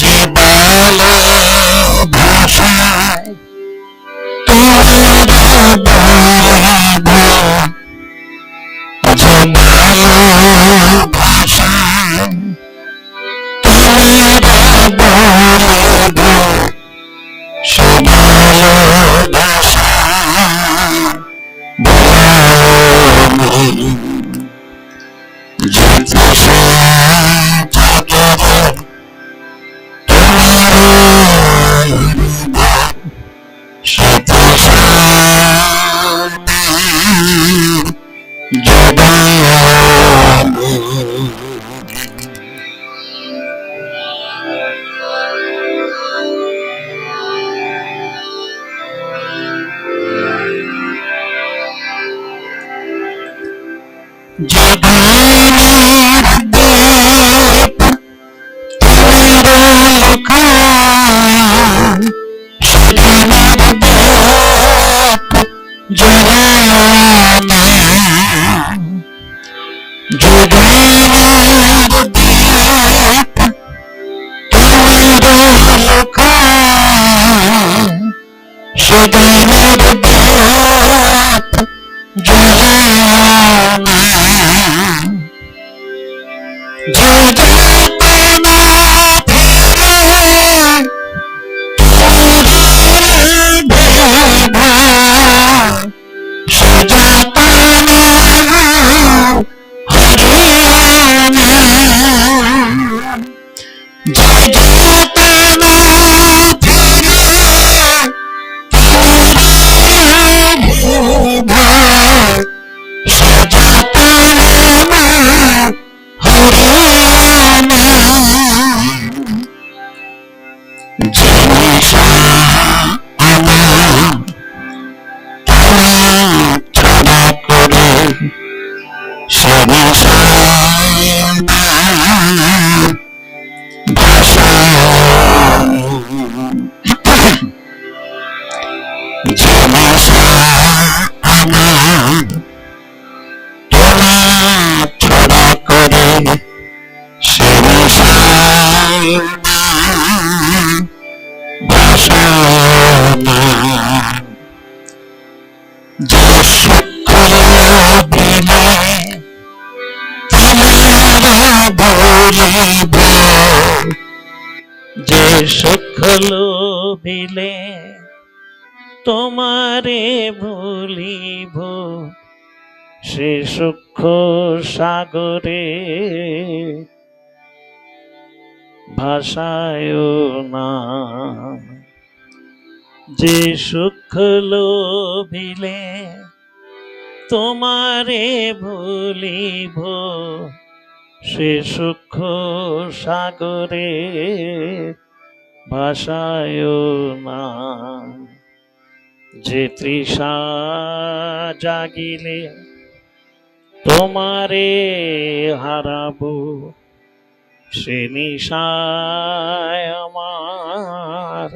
যে ভালোবাসায় তোরা বলব, যে ভালোবাসায় তোরা বলব, সে ভালোবাসা বলব যে সুখ লোভিলে তোমারে ভুলিব, সে সুখ সাগরে ভাসায় না। যে সুখ লোভিলে তোমারে ভুলিব, সে সুখ সাগরে ভাসায় না। যে তৃষা জাগিলে তোমারে হারাবো, সে নিশায় আমার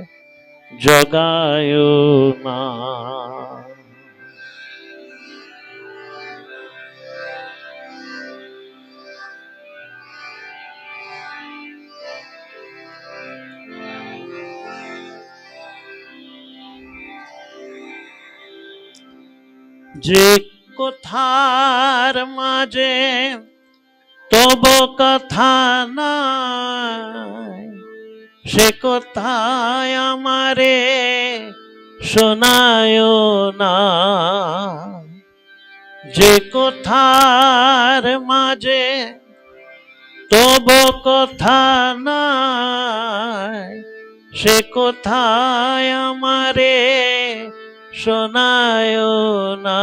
জগায় না। যে কথার মাঝে তব কথা নাই, সে কথায় আমারে শোনায় না, যে কথার মাঝে তব কথা নাই, সে কথায় আমারে শোনায় না।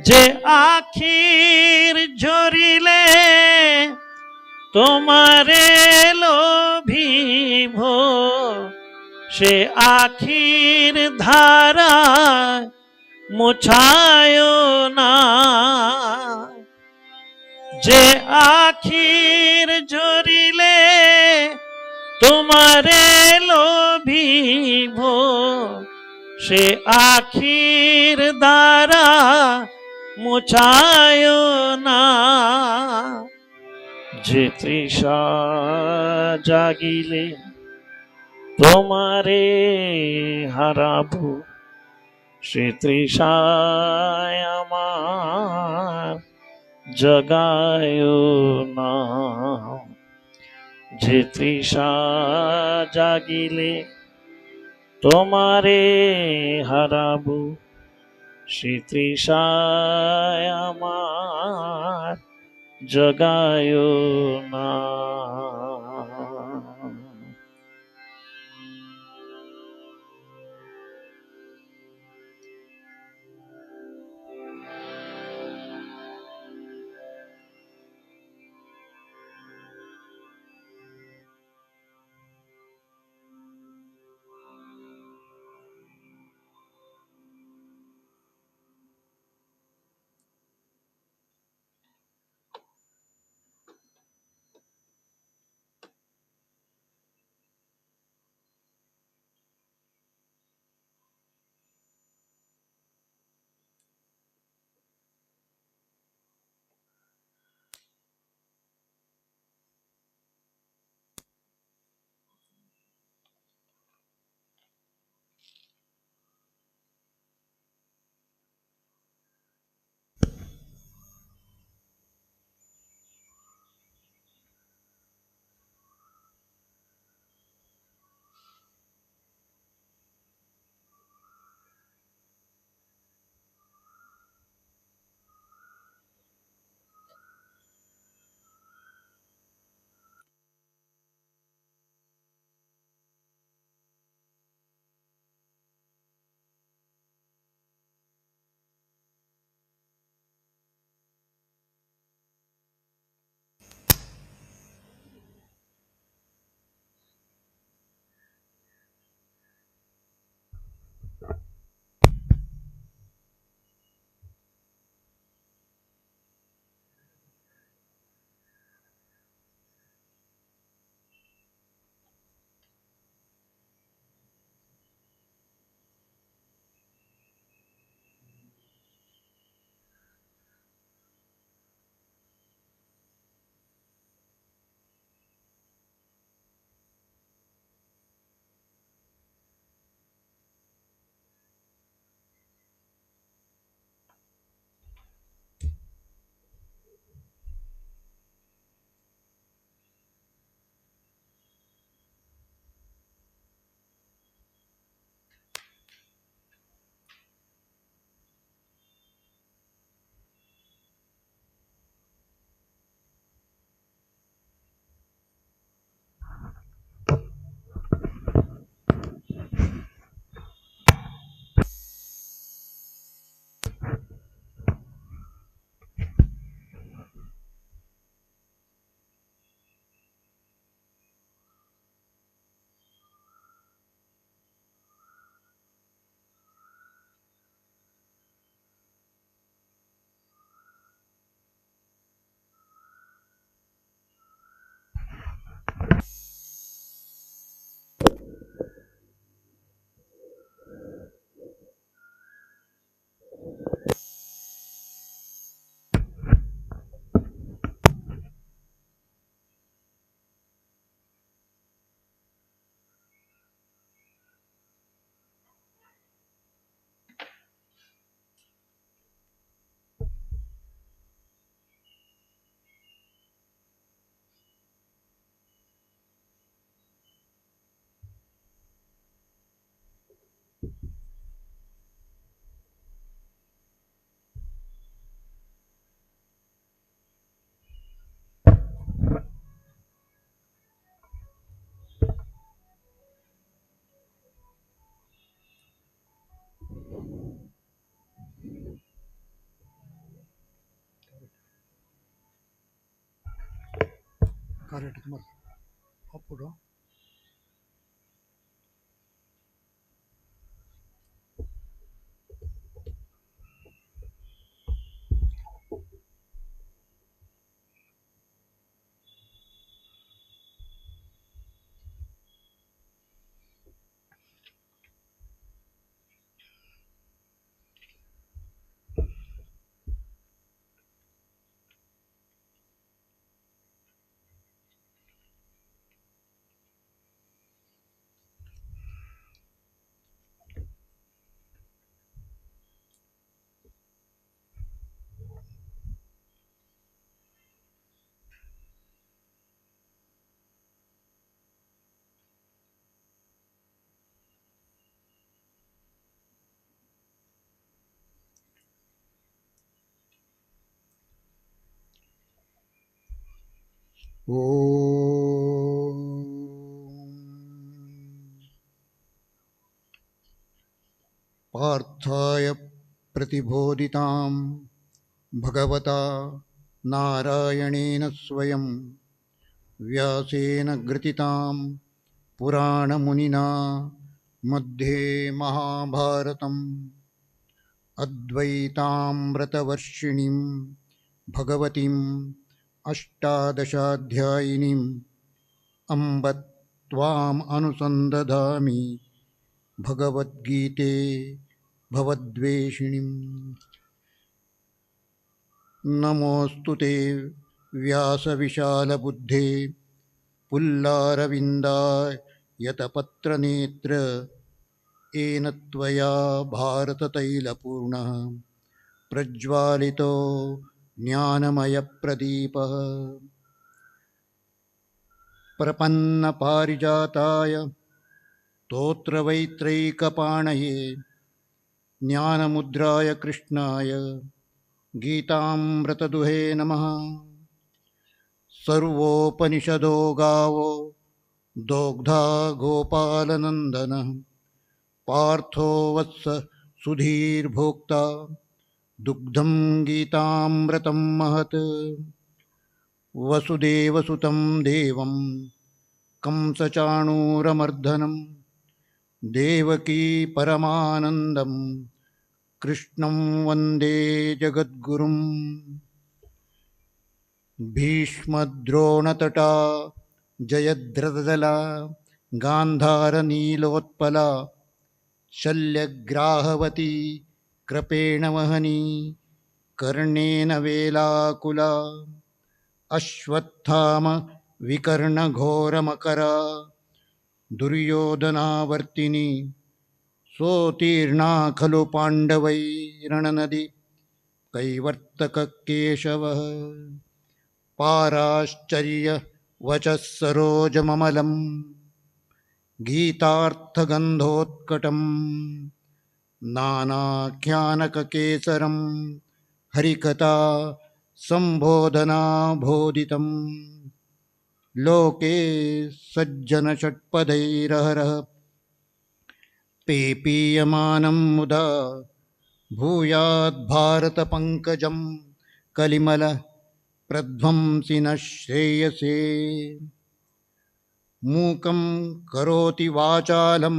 যে আখির ঝরিলে তোমারে লোভিব, সে আখির ধারা মুছায় না। যে আখির ঝরিলে তোমারে লোভিব, সে আখির দ্বারা মুছায় না। যে তৃষা জাগিলে তোমারে হারাবো, সে তৃষায় আমার জগায় না। যে তৃষা জাগিলে তোমারে হারাবো, সে তৃষায় আমার জগায় না। Correct. Appudu. ॐ पार्थाय प्रतिबोधितां भगवता नारायणेन स्वयं व्यासेन ग्रथितां पुराणमुनिना मध्ये महाभारतम् अद्वैतामृतवर्षिणीं भगवतीम् अष्टादशाध्यायिनीम् अम्ब त्वाम् अनुसन्दधामि भगवद्गीते भवद्वेषिणीम्। नमोऽस्तु ते व्यासविशालबुद्धे पुल्लारविन्दायतपत्रनेत्र येन त्वया भारततैलपूर्णः प्रज्वालितो ज्ञानमयप्रदीपः प्रपन्नपारिजाताय स्तोत्रवैत्रैकपाणये ज्ञानमुद्राय कृष्णाय गीतामृतदुहे नमः। सर्वोपनिषदो गावो दोग्धा गोपालनन्दनः पार्थो वत्स सुधीर्भोक्ता दुग्धं गीतामृतं महत्। वसुदेवसुतं देवं कंसचाणूरमर्दनं देवकी परमानन्दं कृष्णं वन्दे जगद्गुरुम्। भीष्मद्रोणतटा जयद्रथदला गान्धारनीलोत्पला शल्यग्राहवती कृपेण वहनी कर्णेन वेलाकुला अश्वत्थाम विकर्णघोरमकरा दुर्योधनावर्तिनी सोत्तीर्णा खलु पाण्डवैरणनदी कैवर्तककेशवः पाराश्चर्यवचः सरोजममलं गीतार्थगन्धोत्कटं नानाख्यानककेसरं हरिकथा सम्बोधनाबोधितं लोके सज्जनषट्पदैरहरः पेपीयमानं मुदा भूयाद्भारतपङ्कजं कलिमल प्रध्वंसिनः श्रेयसे। मूकं करोति वाचालं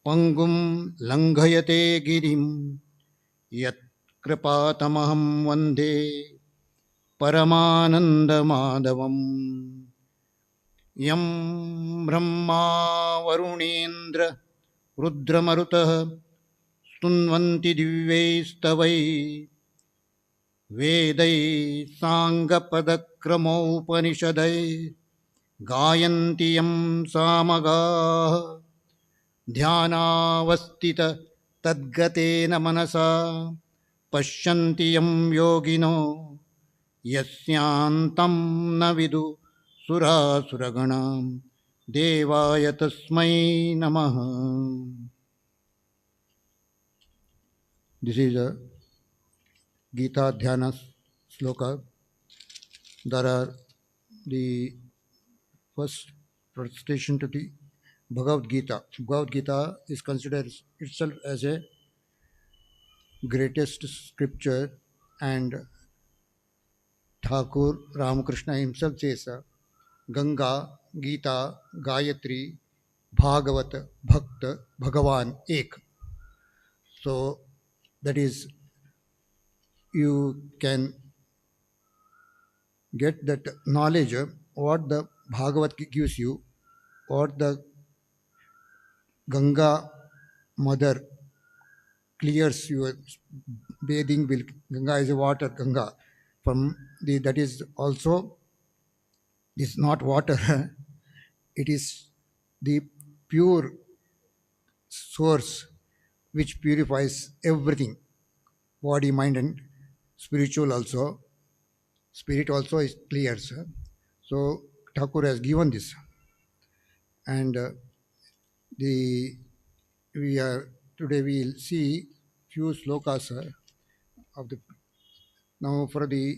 पङ्गुं लङ्घयते गिरिं यत्कृपातमहं वन्दे परमानन्दमाधवम्। यं ब्रह्मा वरुणेन्द्र रुद्रमरुतः स्तुन्वन्ति दिव्यैस्तवैः वेदैः साङ्गपदक्रमोपनिषदैः गायन्ति यं सामगाः ध्यानावस्थित तद्गतेन मनसा पश्यन्ति यं योगिनो यस्यान्तं न विदु सुरासुरगणां देवाय तस्मै नमः। This is a Gita Dhyana sloka. There are the first translation to the Bhagavad Gita. Bhagavad Gita is considered itself as a greatest scripture, and Thakur Ramakrishna himself says Ganga, Gita, Gayatri, Bhagavat, Bhakt, Bhagavan, Ek. So that is, you can get that knowledge, what the Bhagavat gives you, what the Ganga mother clears your bathing will. Ganga is a water, Ganga. From the that is also is not water, it is the pure source which purifies everything, body, mind, and spiritual also. Spirit also is clear, sir. So Thakur has given this, and the we are today we will see few slokas of the now for the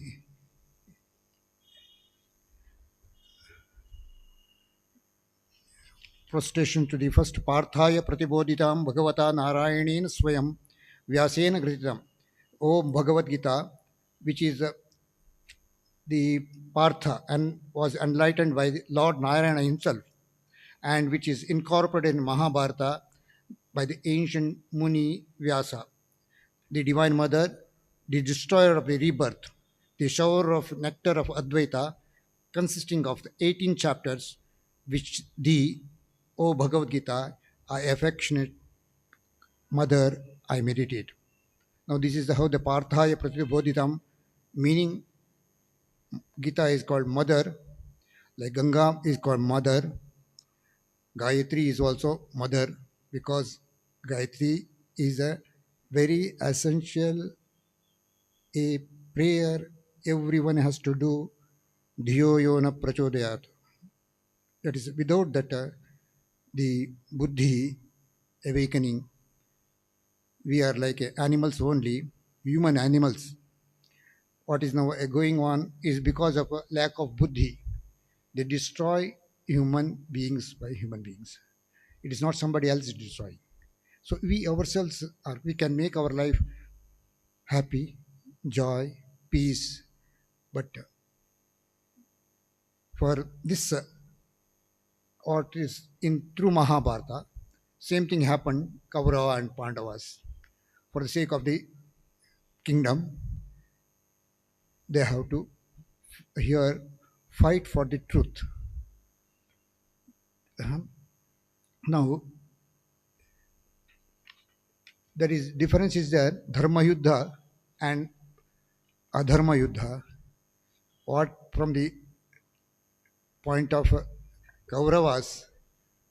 prostration to the first Parthaya Pratibodhitam Bhagavata Narayanin Swayam Vyasena Grititam. Om Bhagavad Gita, which is the Partha and was enlightened by the Lord Narayana himself, and which is incorporated in Mahabharata by the ancient Muni Vyasa, the Divine Mother, the destroyer of the rebirth, the shower of nectar of Advaita, consisting of the 18 chapters, which thee, O Bhagavad Gita, I affectionate mother, I meditate. Now this is how the Parthaya Pratibodhitam, meaning Gita is called mother, like Ganga is called mother, Gayatri is also mother, because Gayatri is a very essential a prayer everyone has to do. Dhiyo yona prachodayat. That is, without that, the buddhi awakening, we are like animals only, human animals. What is now going on is because of a lack of buddhi. They destroy human beings by human beings. It is not somebody else destroying. So we ourselves are, we can make our life happy, joy, peace. But for this, what is in through Mahabharata, same thing happened, Kaurava and Pandavas. For the sake of the kingdom, they have to here fight for the truth. Now, there is difference is there, Dharma Yuddha and Adharma Yuddha. What from the point of Kauravas,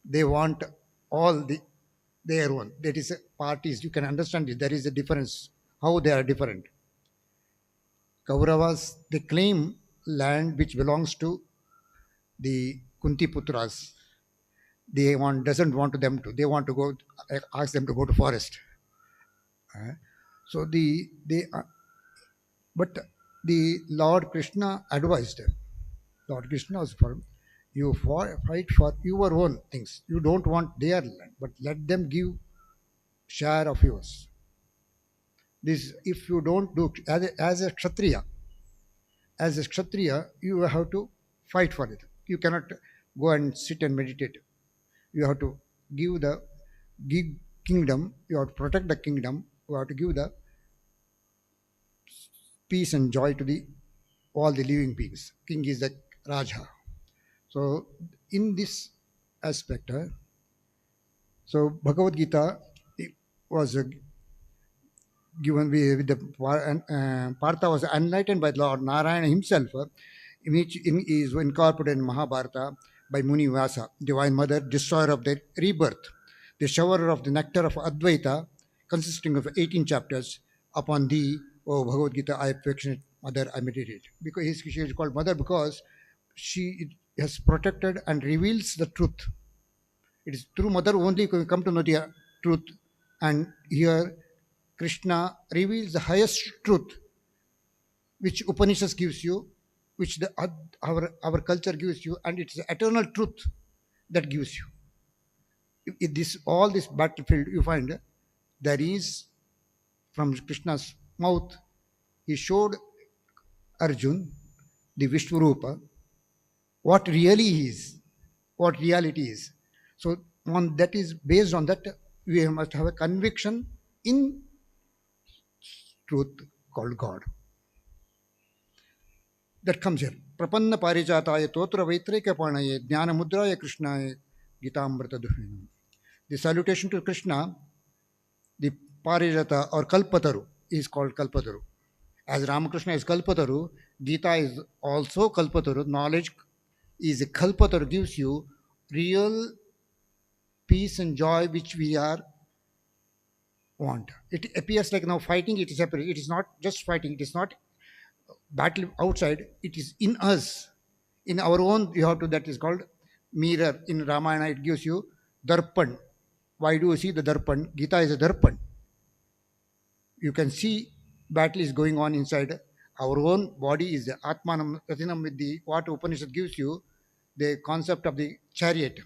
they want all their own. That is parties. You can understand it. There is a difference. How they are different. Kauravas, they claim land which belongs to the Kunti Putras. They doesn't want them to. They want to go, ask them to go to forest. So but the Lord Krishna advised them. Lord Krishna was for you fight for your own things. You don't want their land, but let them give share of yours. This, if you don't do as a kshatriya, you have to fight for it. You cannot go and sit and meditate. You have to give kingdom. You have to protect the kingdom. You have to give the peace and joy to all the living beings. King is the Raja. So in this aspect, so Bhagavad Gita was given with the Partha was enlightened by Lord Narayana himself, which is incorporated in Mahabharata by Muni Vyasa, Divine Mother, destroyer of the rebirth, the shower of the nectar of Advaita, consisting of 18 chapters. Upon thee, O Bhagavad Gita, I affectionate mother, I meditate. Because she is called mother because she has protected and reveals the truth. It is through mother only we come to know the truth. And here Krishna reveals the highest truth, which Upanishads gives you, which our culture gives you, and it's the eternal truth that gives you. If this all this battlefield you find, there is from Krishna's mouth, he showed Arjun the Vishwarupa, what really is, what reality is. So on that is based on that, we must have a conviction in truth called God. That comes here. Prapanna parijataya totra vaitrika panaye jnana mudraya krishnaye gitamrita duhinam. The salutation to Krishna, the parijata or kalpataru is called kalpataru. As Ramakrishna is kalpataru, Gita is also kalpataru. Knowledge is a kalpataru, gives you real peace and joy which we are want. It appears like now fighting, it is separate. It is not just fighting, it is not battle outside, it is in us. In our own, you have to, that is called mirror. In Ramayana, it gives you darpan. Why do you see the darpan? Gita is a darpan. You can see battle is going on inside. Our own body is the Atmanam Ratinam Vidhi. What Upanishad gives you, the concept of the chariot.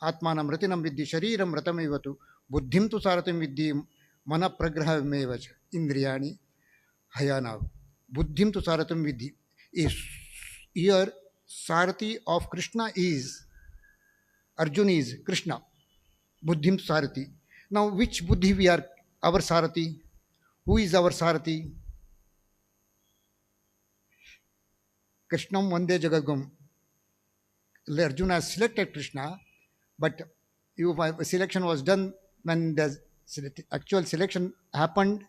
Atmanam Ratinam Vidhi Shariram Ratamevatu Buddhim tu Saratam Vidhi Mana Pragraha Mevach Indriyani Hayana. Buddhim tu Saratam Vidhi. Is here Sarati of Krishna is Arjuna is Krishna. Buddhim Sarati. Now which Buddhi we are our Sarati? Who is our Sarati? Krishnam Vande Jagagam. Arjuna selected Krishna, but selection was done when the actual selection happened.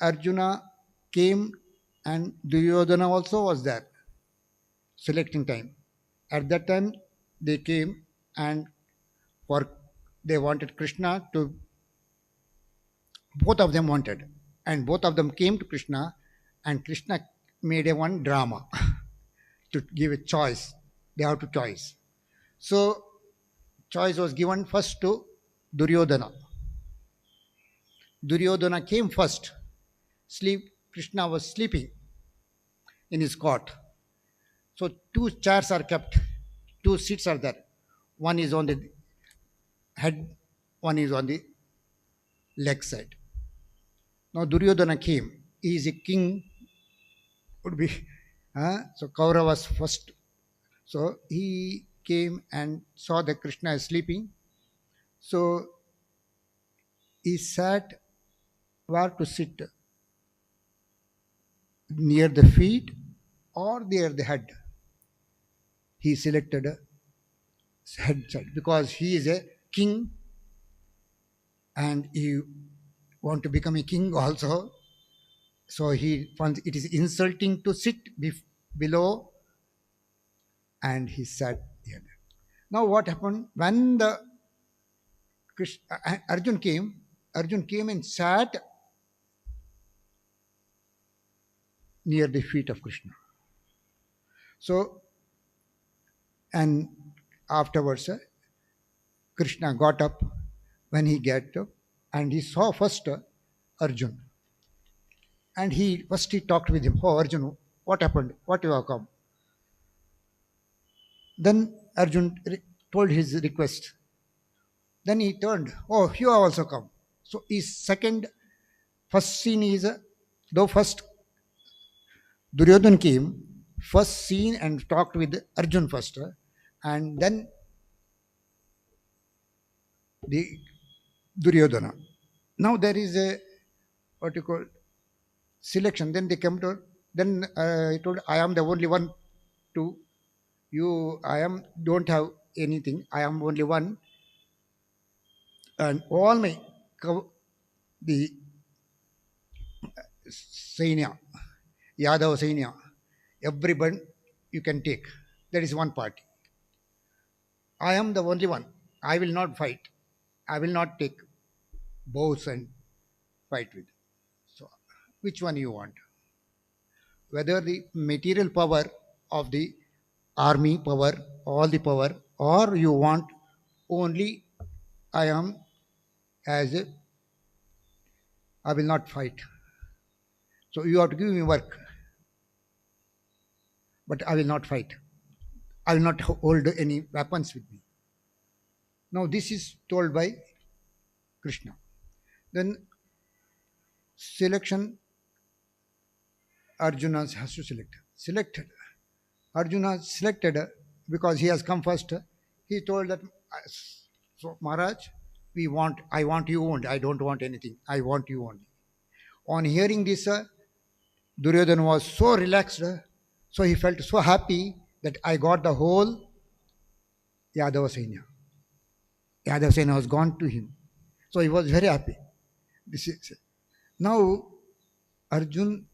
Arjuna came and Duryodhana also was there, selecting time. At that time, they came and they wanted Krishna to, both of them wanted, and both of them came to Krishna, and Krishna made a one drama to give a choice. They have to choice. So choice was given first to Duryodhana. Duryodhana came first. Krishna was sleeping in his cot. So two chairs are kept, two seats are there. One is on the head, one is on the leg side. Now Duryodhana came. He is a king, would be. So Kaurava was first. So he came and saw that Krishna is sleeping. So he sat where to sit, near the feet or near the head. He selected a head side because he is a king and he want to become a king also. So he finds it is insulting to sit below, and he sat there. Now what happened when the Arjun came and sat near the feet of Krishna. So, and afterwards, Krishna got up. When he got up, and he saw first Arjun, and he talked with him. Oh, Arjun, what happened? What you have come? Then Arjun told his request. Then he turned. Oh, you have also come. So his first scene is, though first Duryodhana came, first seen and talked with Arjun first, and then the Duryodhana. Now there is a what you call selection. Then they come to. Then he told, "I am the only one to you. I am don't have anything. I am only one, and all my the Sainya, Yadav Sainya, everyone you can take. That is one party. I am the only one. I will not fight. I will not take bows and fight with. So, which one you want? Whether the material power of the army power, all the power, or you want only I am as a, I will not fight. So you have to give me work, but I will not fight. I will not hold any weapons with me. Now this is told by Krishna. Then selection, Arjuna has to select. Selected. Arjuna selected because he has come first, he told that, so Maharaj, I want you only. I don't want anything. I want you only. On hearing this, Duryodhana was so relaxed, so he felt so happy that I got the whole Yadava Senya. Yadava Senya was gone to him. So he was very happy. This is now Arjun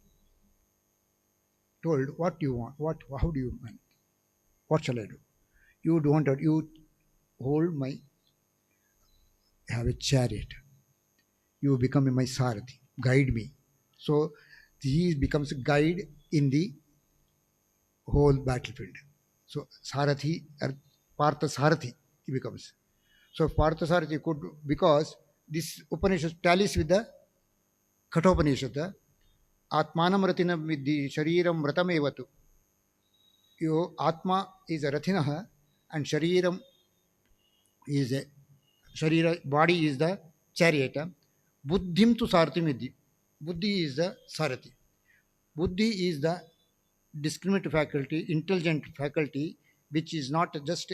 told, what do you want? How do you want? What shall I do? You don't want, you hold my, have a chariot. You become my Sarathi, guide me. So he becomes a guide in the whole battlefield. So Sarathi, Partha Sarathi, he becomes. So Partha Sarathi could, because this Upanishad tallies with the Kathopanishad, Atmanam Ratina Vidhi Shariram Vratamevatu. Your Atma is a Rathinaha and Shariram is a Sharira, body is the chariot. Buddhim tu Sarthimidhi. Buddhi is the Sarathi. Buddhi is the discriminate faculty, intelligent faculty, which is not just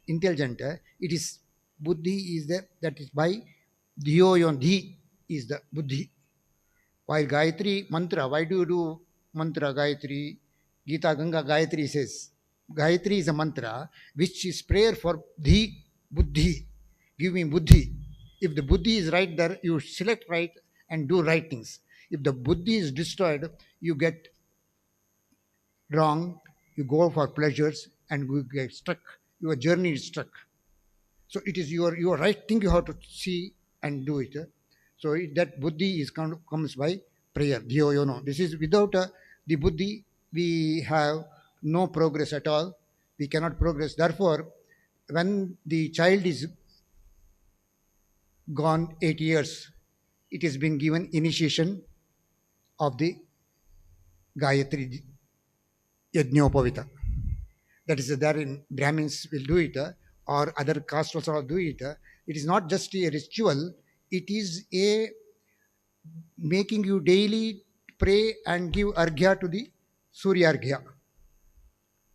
intelligent. It is Buddhi is the, that is by Dhiyoyon, Dhi is the Buddhi. While Gayatri mantra, why do you do mantra Gayatri? Gita Ganga Gayatri says, Gayatri is a mantra which is prayer for Dhi, Buddhi. Give me Buddhi. If the Buddhi is right there, you select right and do right things. If the Buddhi is destroyed, you get wrong, you go for pleasures and you get stuck. Your journey is stuck. So it is your right thing you have to see and do it. So that Buddhi is comes by prayer. This is without the Buddhi, we have no progress at all. We cannot progress. Therefore, when the child is gone 8 years, it has been given initiation of the Gayatri Yajñopavita. That is there in Brahmins will do it, or other castes also do it. It is not just a ritual, it is a making you daily pray and give arghya to the Surya Arghya.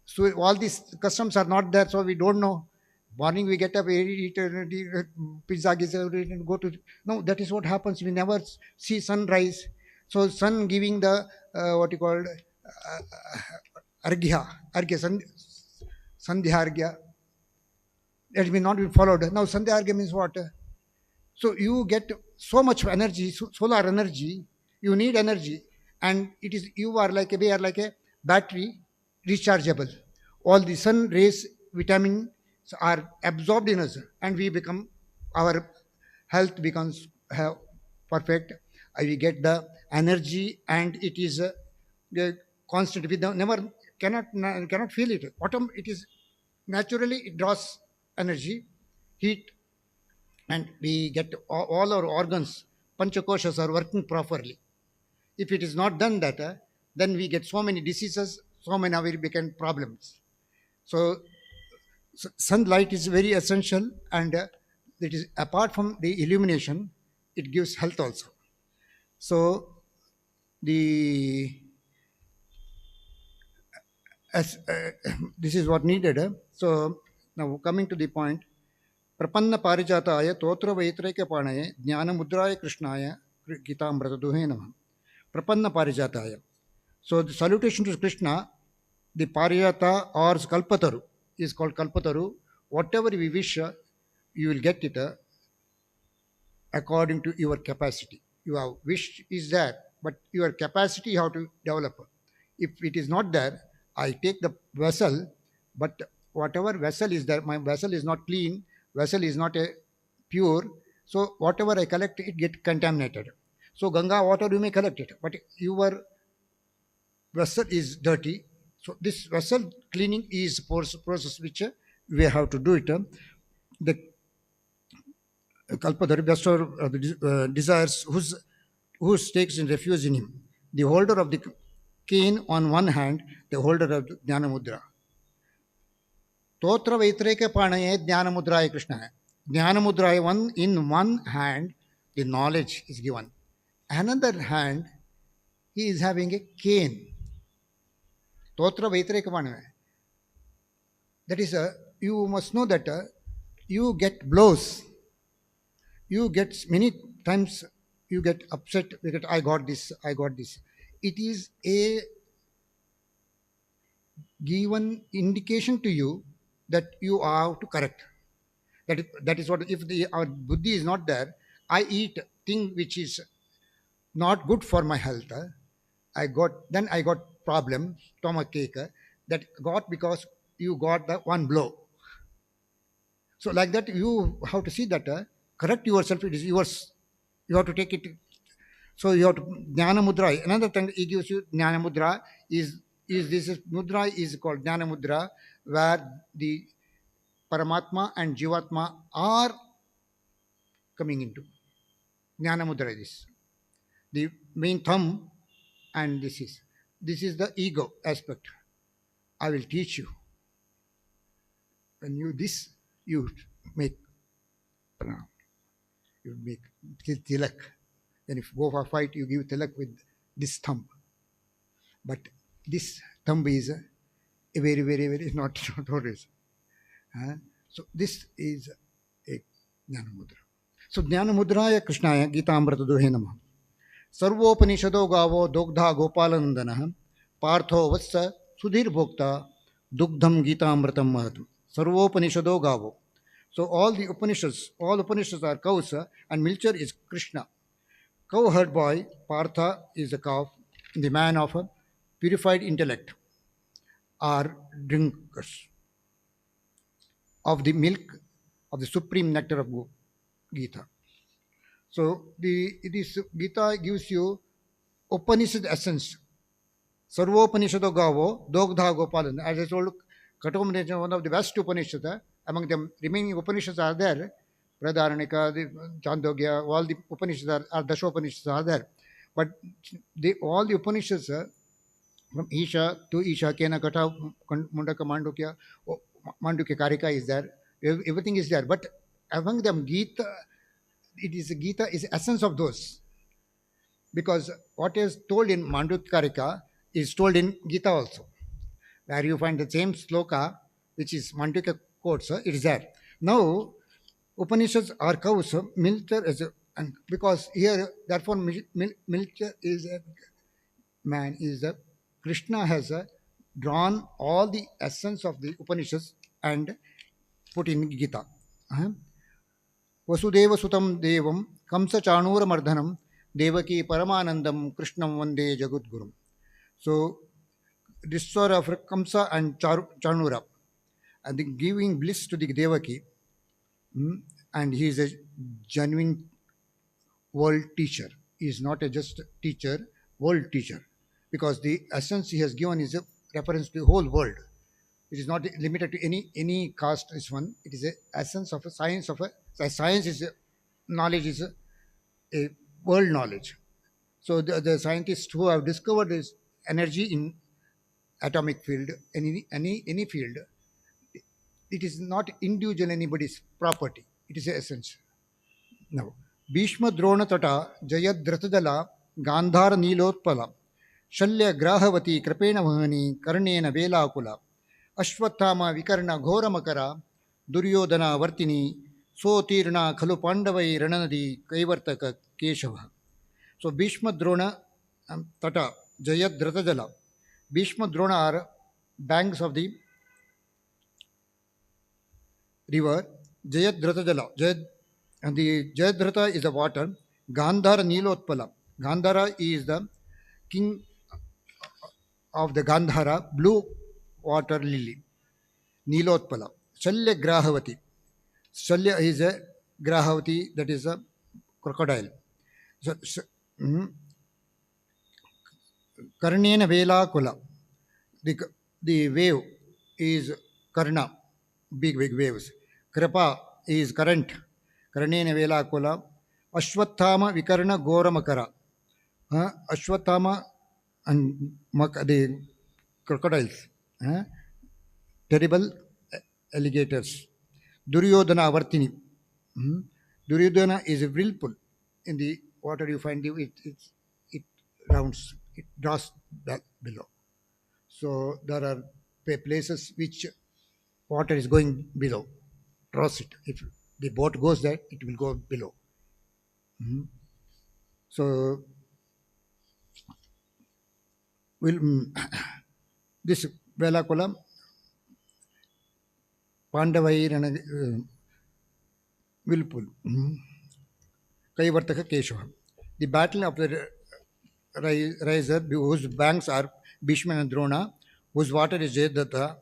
So all these customs are not there, so we don't know. Morning we get up, eat pizza, and go to. No, that is what happens. We never see sunrise. So sun giving the what you call arghya, sandhya arghya. That may not be followed. Now sandhya arghya means what? So you get so much energy, solar energy. You need energy, and it is we are like a battery, rechargeable. All the sun rays, vitamin are absorbed in us, and we become, our health becomes perfect. We get the energy, and it is constant. We never cannot feel it. Autumn, it is naturally, it draws energy, heat, and we get all our organs, panchakoshas are working properly. If it is not done that, then we get so many diseases, so many we become problems. So sunlight is very essential, and it is apart from the illumination, it gives health also. So this is what needed. So now coming to the point, Prapanna Parijataya Totra Vaitreka Panaye Jnana Mudraya Krishnaya Gitamrata Duhe Namah. Prapanna Parijataya. So the salutation to Krishna, the Parijata or Kalpataru is called Kalpataru. Whatever we wish, you will get it according to your capacity. Your wish is there, but your capacity you have to develop. If it is not there, I take the vessel, but whatever vessel is there, my vessel is not clean, vessel is not pure, so whatever I collect, it get contaminated. So Ganga water you may collect it, but your vessel is dirty. So this vessel cleaning is process which we have to do it. The Kalpadhari, bestower of the desires, whose takes in refuge in him. The holder of the cane on one hand, the holder of the Jnana Mudra. Totra Vaitreka Panaye Jnana Mudraya Krishna. Jnana Mudraya, one in one hand, the knowledge is given. Another hand, he is having a cane. Totra Vaitreka Panaye. That is, you must know that you get blows. You get many times you get upset because I got this, I got this. It is a given indication to you that you have to correct. That is what, if the our buddhi is not there, I eat thing which is not good for my health. I got problem, stomach ache, that got because you got the one blow. So like that, you have to see that correct yourself. It is yours. You have to take it. So you have to jnana mudra. Another thing he gives you jnana mudra is this is mudra is called jnana mudra, where the Paramatma and Jivatma are coming into. Jnana mudra is the main thumb, and this is the ego aspect. I will teach you. When you this you make pranam, you make tilak. Then if you go for a fight, you give tilak with this thumb. But this thumb is a very, very, very not always. So this is a jnana mudra. So jnana mudraya Krishnaya Gita Amrita Duhe Namah. सर्वोपनिषदो गावो दोग्धा गोपालनंदन पार्थो वत्स सुधीर भोक्ता दुग्धम गीतामृतम महतम. Sarvopanishado gavo. So all Upanishads are cows, and milcher is Krishna. Cow herd boy Partha is a cow, the man of a purified intellect, are drinkers of the milk of the supreme nectar of Gita. So this Gita gives you Upanishad essence. Sarvopanishado Gavo, Dogdha Gopalan. As I told, Kathopanishad, one of the best Upanishads. Among the remaining Upanishads are there. Pradharnika, Chandogya, all the Upanishads are Dashopanishads are there. But all the Upanishads, from Isha to Isha, Kena Kata, Mundaka, Mandukya, Mandukya Karika is there. Everything is there. But among them, Gita, Gita is the essence of those. Because what is told in Mandukya is told in Gita also. Where you find the same sloka, which is Mandukya quotes, it is there. Now, Upanishads are cows, Milcher is and because here, therefore, Milcher is a man, is a Krishna has drawn all the essence of the Upanishads and put in Gita. Vasudeva Sutam Devam Kamsa Chanura Mardhanam Devaki Paramanandam Krishnam Vande Jagudgurum. So, destroyer of Kamsa and Chanura, and the giving bliss to the Devaki, and he is a genuine world teacher. He is not a just teacher, world teacher, because the essence he has given is a reference to the whole world. It is not limited to any caste. This one, it is a essence of a science of a science is a knowledge is a world knowledge. So the scientists who have discovered this energy in atomic field, any field, it is not individual anybody's property. It is a essence. Now, Bhishma Drona Tata Jayad Dhratadala Gandhar Nilotpala Shalya Grahavati Krapena Vahani Karnena Velakula Ashwathama Vikarna Ghoramakara Duryodhana Vartini Sotirna Khalu Pandavai Rananadi Kaivartaka Keshava. So Bhishma Drona Tata Jayad Dhratadala. Bhishma Drona are banks of the river. Jayad Dhratadala. And the Jayadratha is the water. Gandhara Nilotpala. Gandhara is the king of the Gandhara, blue water lily. Nilotpala. Shalya Grahavati. Shalya is a Grahavati, that is a crocodile. So, Karnena Vela Kula. The wave is Karna, big waves. Krapa is current. Karnena Vela Kula. Ashwathama Vikarna Goramakara. Ashwathama and the crocodiles. Terrible alligators. Duryodhana Vartini. Duryodhana is willful. In the water you find it rounds, it draws that below. So there are places which water is going below. Cross it. If the boat goes there, it will go below. Mhm. So, will this Velakulam Pandavair and Vilpul Kaivartaka Keshava. The battle of the riser, whose banks are Bhishma and Drona, whose water is Jayadatta,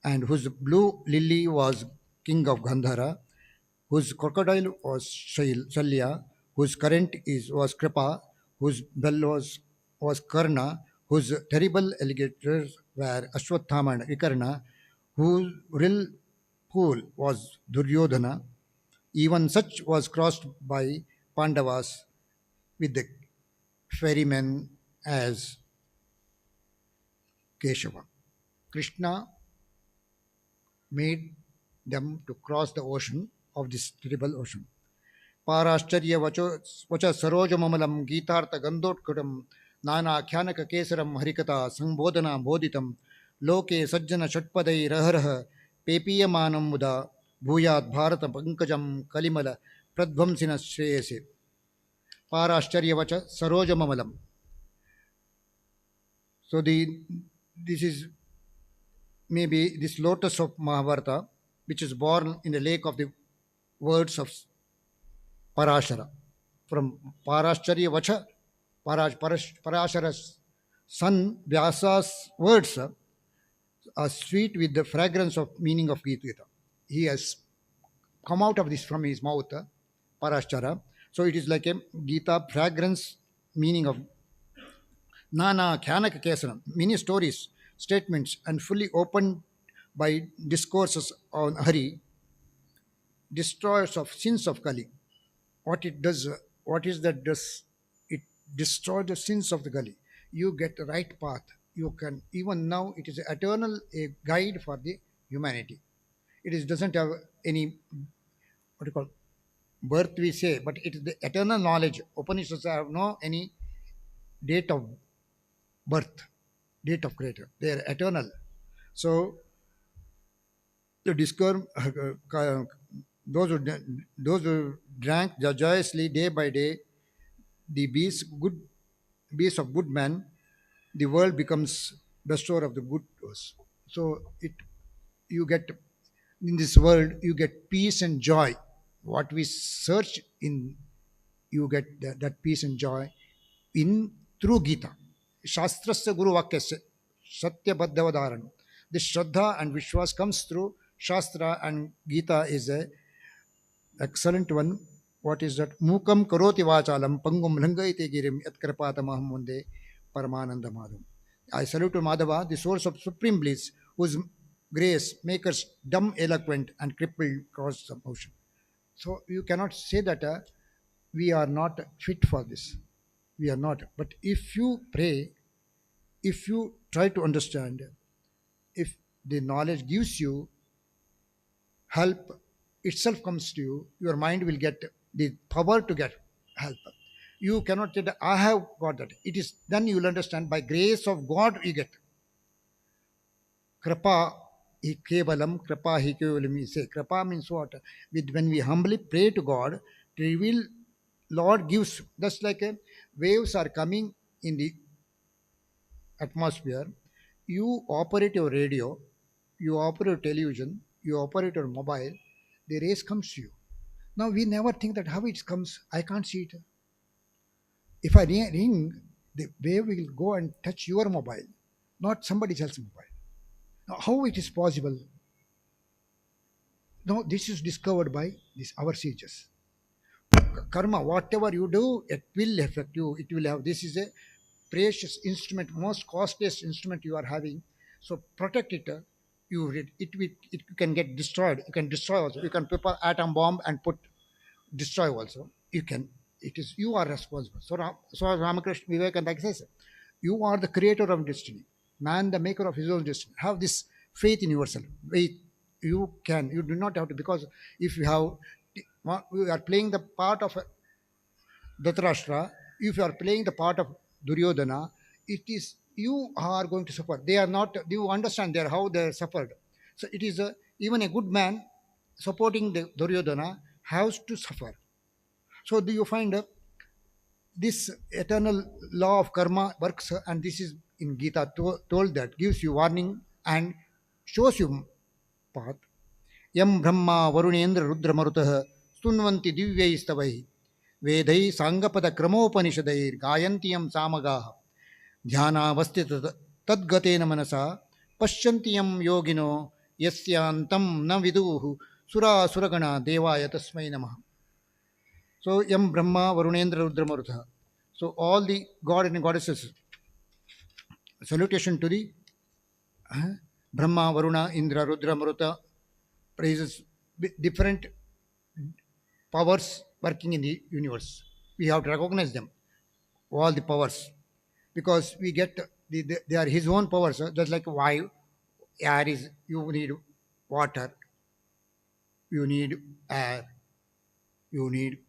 and whose blue lily was king of Gandhara, whose crocodile was Shalya, whose current was Kripa, whose bell was Karna, whose terrible alligators were Ashwathama and Vikarna, whose real pool was Duryodhana. Even such was crossed by Pandavas with the ferrymen as Keshava. Krishna made them to cross the ocean of this terrible ocean. पाराश्चर्य वच सरोजममलं गीतार्थगन्धोत्कटं नानाख्यानककेसरं हरिकथा संबोधना बोधितं लोके सज्जन षट्पदैरहरः पेपीयमानं मुदा भूयात् भारतपङ्कजं कलिमल प्रध्वंसिन श्रेयसे पाराश्चर्यवच सरोजममलं. So this is maybe this lotus of Mahabharata, which is born in the lake of the words of Parashara. From Parashcharya Vacha, Parashara's son Vyasa's words are sweet with the fragrance of meaning of Gita. He has come out of this from his mouth, Parashara. So it is like a Gita fragrance meaning of Nana Kyanaka Kesaram, many stories, statements, and fully opened by discourses on Hari, destroyers of sins of Kali. What it does, what is that does? It destroys the sins of the Kali. You get the right path. You can, even now, it is eternal a guide for the humanity. It is, doesn't have any, what you call, birth we say, but it is the eternal knowledge. Upanishads have no any date of birth, date of creator. They are eternal. So the discover those who drank joyously day by day the bees of good man, the world becomes bestower of the good. So it you get in this world you get peace and joy. What we search in, you get that peace and joy in through Gita. Shastrasya Guru Vakyasya Satya Baddhavadaran. This Shraddha and Vishwas comes through Shastra, and Gita is a excellent one. What is that? Mukam karoti vachalam pangum langaite girim yatkrapatamaham munde paramananda madham. I salute to Madhava, the source of supreme bliss, whose grace makes us dumb, eloquent, and crippled across the ocean. So you cannot say that we are not fit for this. We are not. But if you pray, if you try to understand, if the knowledge gives you help, itself comes to you, your mind will get the power to get help. You cannot say that I have got that. It is then you will understand by grace of God you get. Kripa hi kevalam, kripa hi kevalam. We say kripa means what? When we humbly pray to God, reveal Lord gives. Just like waves are coming in the atmosphere. You operate your radio, you operate your television, you operate your mobile. The rays comes to you. Now we never think that how it comes. I can't see it. If I ring, the wave will go and touch your mobile, not somebody else's mobile. Now, how it is possible? No, this is discovered by our sages. Karma, whatever you do, it will affect you. It will have. This is a precious instrument, most costliest instrument you are having. So protect it. It can get destroyed. You can destroy also. You can prepare atom bomb and destroy also. You can. It is you are responsible. So Ramakrishna Vivekananda says, you are the creator of destiny, man the maker of his own destiny. Have this faith in yourself. Faith. You can. You do not have to, because if you are playing the part of Dhritarashtra, if you are playing the part of Duryodhana, it is you are going to suffer. They are not. Do you understand? How they suffered? So it is even a good man supporting the Duryodhana has to suffer. So do you find this eternal law of karma works, and this is in Gita told that gives you warning and shows you path. Yam Brahma Varunendra Rudra Marutah Stunvanti Divyaistavai Vedai Sangapada Kramopanishadair Gayantiyam Samagaha Dhyanavastita Tadgatena Manasa Pashyantiyam Yogino Yasyantam Naviduhu Sura Suragana Devaya Tasmai Namaha. So Yam Brahma Varunendra Rudra Marutha. So all the god and goddesses, salutation to the Brahma, Varuna, Indra, Rudra, Maruta, praises different powers working in the universe. We have to recognize them, all the powers, because we get they are his own powers, just like why air is, you need water, you need air, you need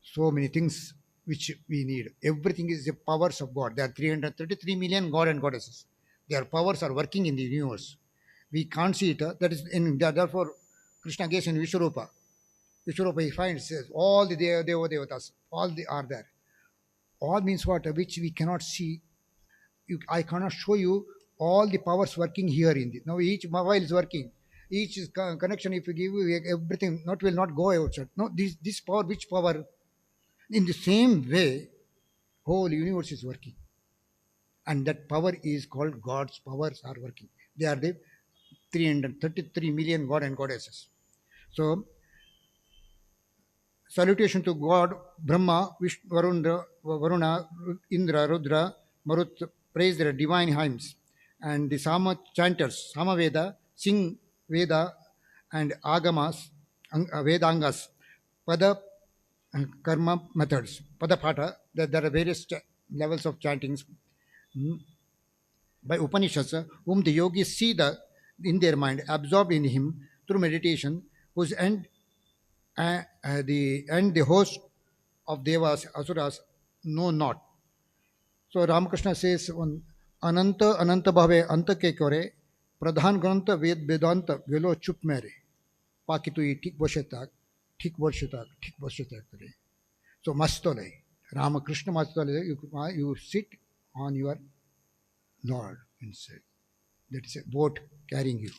so many things which we need. Everything is the powers of God. There are 333 million god and goddesses. Their powers are working in the universe. We can't see it. That is in therefore Krishna gives in Vishwarupa. Vishwarupa he finds says all the devatas, all the are there. All means what? Which we cannot see. I cannot show you all the powers working here in the now each mobile is working. Each is connection. If you give everything, not will not go outside. No, this power, which power? In the same way, whole universe is working, and that power is called God's powers are working. They are the 333 million god and goddesses. So, salutation to God, Brahma, Vishnu, Varuna, Indra, Rudra, Marut, praise their divine hymns, and the Sama chanters, Samaveda, sing Veda and Agamas, Vedangas, Pada karma methods, padapata, that there are various levels of chantings by Upanishads, whom the yogis see in their mind, absorbed in him through meditation, whose end the host of devas, asuras know not. So Ramakrishna says, Ananta Ananta Bhave Anta ke kore, Pradhan Granta Ved Vedanta Velo Chup Mere, Pakitui Tik Boshetak, Tik Boshetak, Tik Boshetak. So Mastole, Ramakrishna Mastole, you sit on your Lord inside. That is a boat carrying you.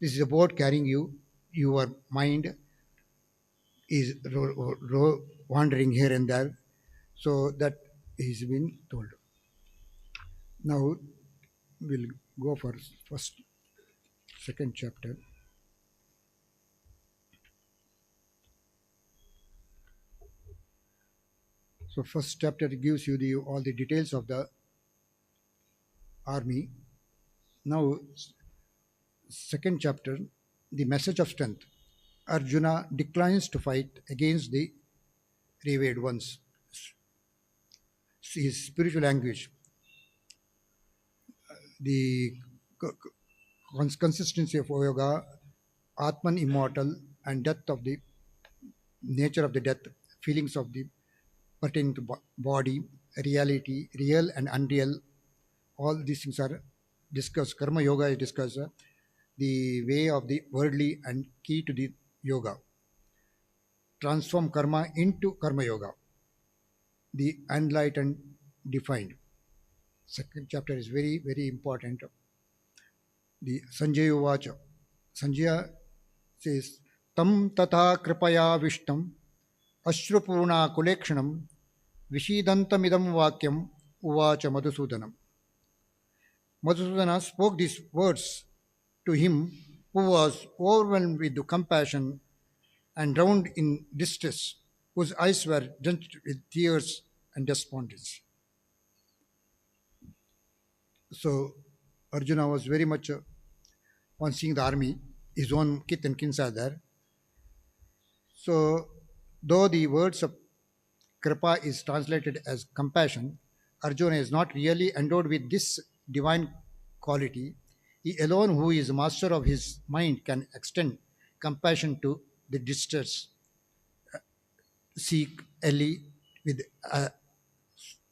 This is a boat carrying you. Your mind is wandering here and there. So that is been told. Now we'll go for second chapter. So first chapter gives you all the details of the army. Now second chapter, the message of strength. Arjuna declines to fight against the revered ones. His spiritual language, the consistency of yoga, Atman immortal, and death of the nature of the death, feelings of the pertaining to body, reality, real and unreal. All these things are discussed. Karma yoga is discussed. The way of the worldly and key to the yoga. Transform karma into karma yoga. The enlightened defined. Second chapter is very, very important. The Sanjaya Vacha. Sanjaya says, Tam tata kripaya vishtam ashrupurna kulekshanam vishidantamidam vakyam uvacha Madhusudanam. Madhusudana spoke these words to him who was overwhelmed with compassion and drowned in distress, whose eyes were drenched with tears and despondency. So Arjuna was very much on seeing the army, his own kith and kins are there. So though the words of Kripa is translated as compassion, Arjuna is not really endowed with this divine quality. He alone, who is master of his mind, can extend compassion to the distressed, seek ally with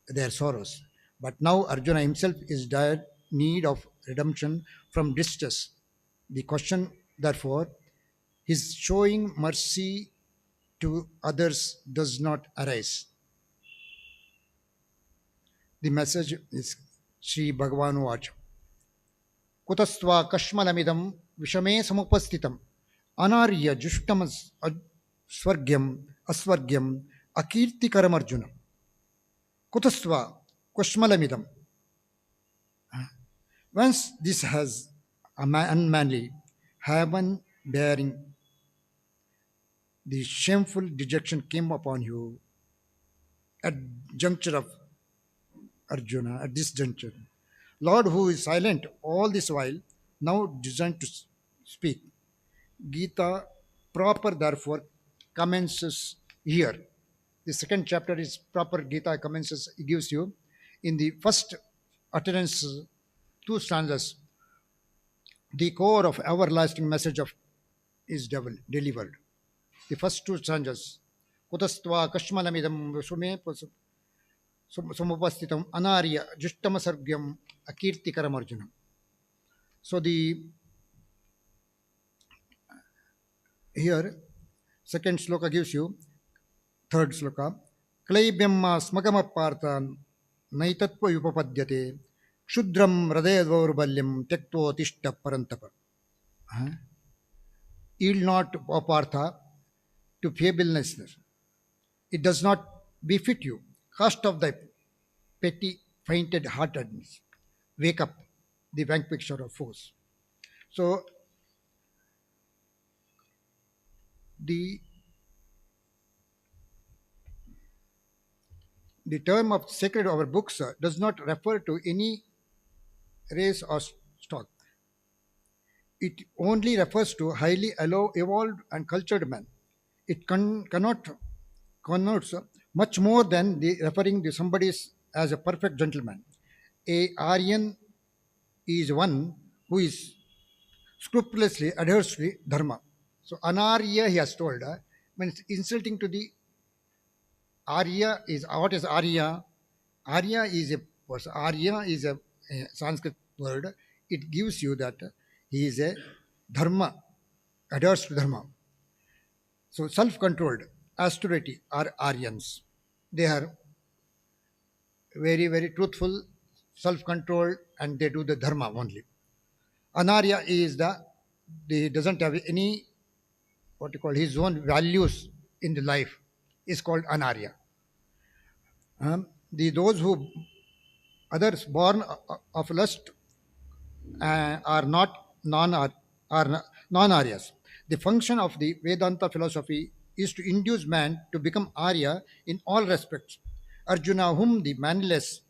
their sorrows. But now Arjuna himself is dire need of redemption from distress, The question, therefore, his showing mercy to others does not arise. The message is Sri Bhagavan Vach. कुतस्त्वा कश्मलमिदं विषमे समुपस्थितम् Anarya जुष्टम स्वर्ग्यम अस्वर्ग्यम अकीर्तिकरमर्जुन कुतस्त्वा कश्मलमिदं. Once this has unmanly, heaven bearing, the shameful dejection came upon you at juncture of Arjuna, at this juncture. Lord, who is silent all this while, now designed to speak. Gita proper, therefore, commences here. The second chapter is proper. Gita commences, it gives you in the first utterance, two stanzas, the core of everlasting message of is delivered. The first two stanzas, Kutastva Kashmalamidam Sume Sumupastitam Anarya Justama Sargyam Akirti Karamarjunam. So the here second sloka gives you third sloka Klaibyamma Smagama Parthan Naitatva Upapadyate Shudram Radaya Vaurbalyam Tekto Tishta Parantapa. Yield not, O Partha, to feebleness. It does not befit you. Cast off thy petty, fainted heartedness. Wake up, the vanquisher of foes. So, the term of sacred our books does not refer to any race or stock. It only refers to highly evolved and cultured man. It cannot connotes much more than referring to somebody as a perfect gentleman. A Aryan is one who is scrupulously adheres to dharma. So Anarya, he has told, when it's insulting to the Arya is what is Arya? Arya is a Sanskrit word. It gives you that he is a dharma, adheres to dharma. So self-controlled, austerity are Aryans. They are very, very truthful, self-controlled, and they do the dharma only. Anarya is he doesn't have any, what you call, his own values in the life is called Anarya. Those who, others born of lust are not non-Aryas. The function of the Vedanta philosophy is to induce man to become Arya in all respects. Arjuna, whom the manless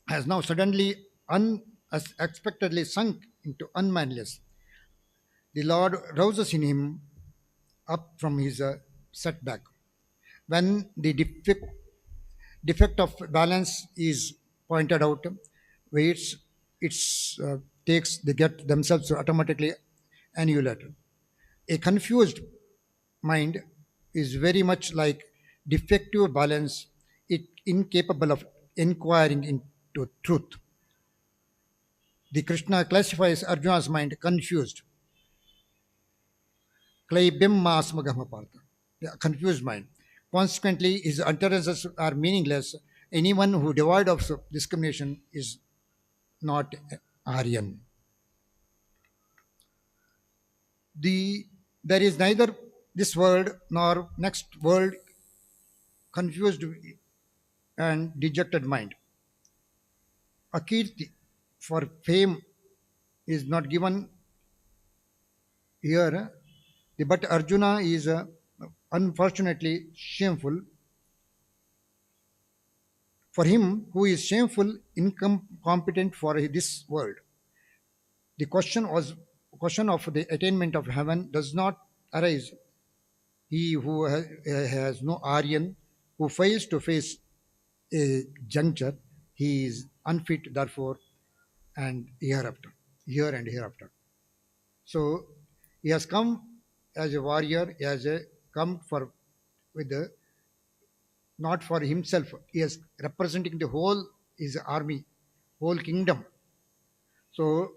has now suddenly unexpectedly sunk into unmanliness, the Lord rouses in him up from his setback. When the defect of balance is pointed out, where they get themselves automatically annihilated. A confused mind is very much like defective balance, it incapable of inquiring into truth. The Krishna classifies Arjuna's mind confused. Klaibimmasmagahapartha, the confused mind. Consequently, his utterances are meaningless. Anyone who devoid of discrimination is not Aryan. There is neither this world nor next world confused and dejected mind. Akirti, for fame, is not given here, but Arjuna is unfortunately shameful. For him who is shameful, incompetent for this world. The question of the attainment of heaven does not arise. He who has no Aryan, who fails to face a juncture, he is unfit, therefore, and here and hereafter. So he has come as a warrior, he has come not for himself. He is representing the whole his army, whole kingdom. So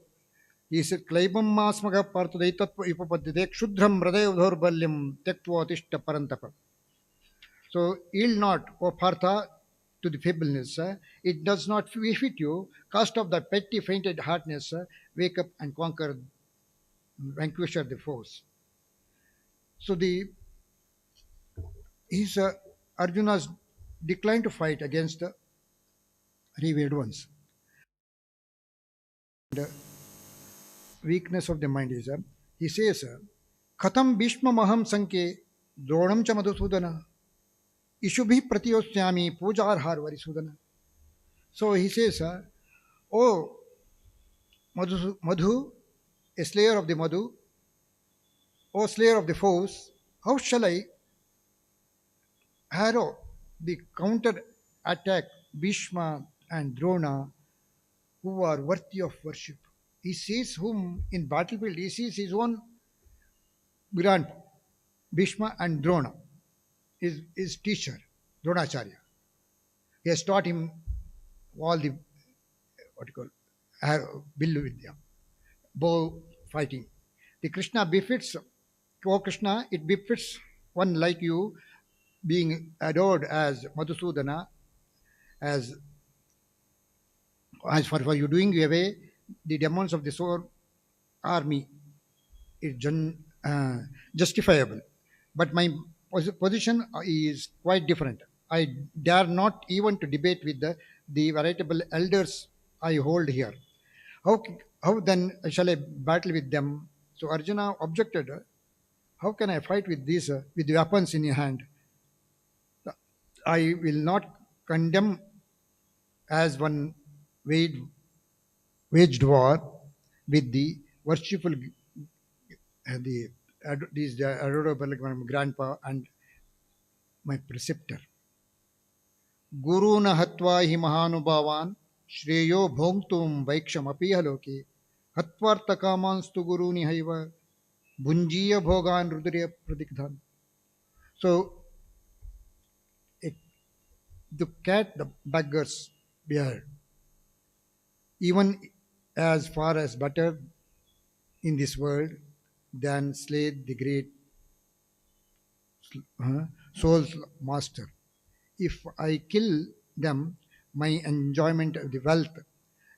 he said, Klaibam masmaga partadaitatva ipapadyate kshudram hridaya dhourbalyam tyaktva tishta parantapa. So yield not, O Partha, to the feebleness. It does not befit you. Cast off the petty, fainted heartness. Wake up and conquer, vanquish the foes. So the his Arjuna's declined to fight against the revealed ones. The weakness of the mind is, he says, Khatam Bhishma Maham Sanke Dronam cha Madhusudana Ishubhi Pratyosyami Pujar Har Varisudana. So he says, Oh Madhu, a slayer of the Madhu, O slayer of the foes, how shall I harrow the counter attack Bhishma and Drona who are worthy of worship? He sees whom in battlefield, he sees his own grand Bhishma and Drona, his teacher, Dronacharya. He has taught him all the what you call Billu Vidya, bow fighting. The Krishna befits, O Krishna, it befits one like you being adored as Madhusudana, as for you doing away the demons of the soul army is justifiable. But my position is quite different. I dare not even to debate with the veritable elders I hold here. How, how then shall I battle with them? So Arjuna objected, how can I fight with these, with weapons in your hand? I will not condemn as one waged, waged war with the worshipful, these adorable grandpa and my preceptor. Guru na hatva hi mahanubhavan shreyo bhongtum vaiksham apiha loke hatvarta kamanstu guru nihaiva bhunjiya bhogan rudriya pradikdhan. So it, the cat, the beggars bear, even as far as better in this world than slay the great soul's master. If I kill them, my enjoyment of the wealth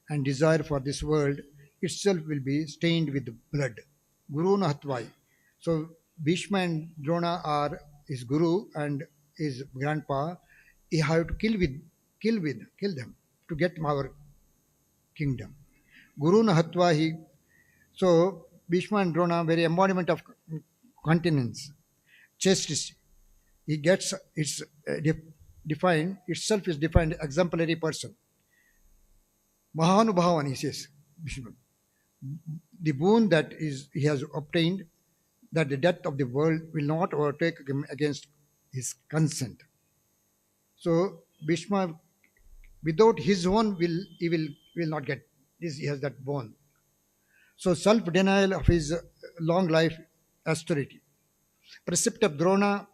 and desire for this world itself will be stained with blood. Guru Nahatvai. So Bhishma and Drona are his guru and his grandpa. He have to kill them to get our kingdom. Guru Nahatvahi. So Bhishma and Drona, very embodiment of continence, justice. He gets its defined, itself is defined exemplary person. Mahanubhavan, he says, Bhishma. The boon that is he has obtained, that the death of the world will not overtake him against his consent. So Bhishma, without his own will, he will not get this. He has that bone. So self-denial of his long life, austerity. Precept of Drona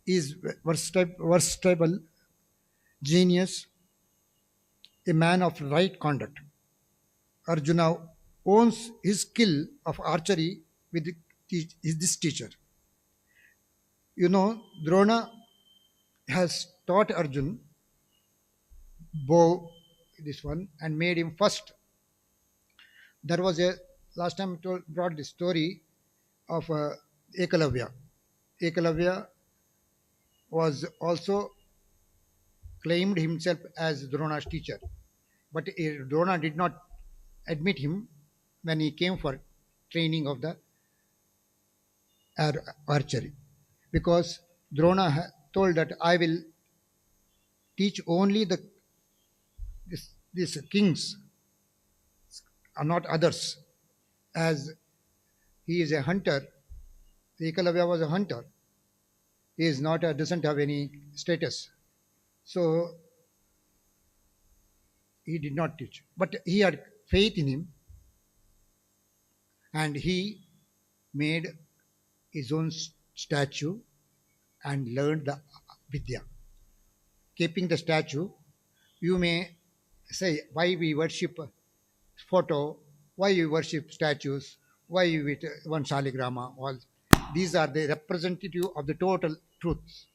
is versatile, genius, a man of right conduct. Arjuna owns his skill of archery with this teacher. You know, Drona has taught Arjun bow, this one, and made him first. There was a, last time I brought the story of Ekalavya. Ekalavya was also claimed himself as Drona's teacher. But Drona did not admit him when he came for training of the archery. Because Drona told that I will teach only these kings, not others. As he is a hunter, Ekalavya was a hunter. He is not doesn't have any status. So he did not teach. But he had faith in him and he made his own statue and learned the Vidya. Keeping the statue, you may say why we worship photo Why you worship statues? Why you eat one shaligrama? All these are the representative of the total truth.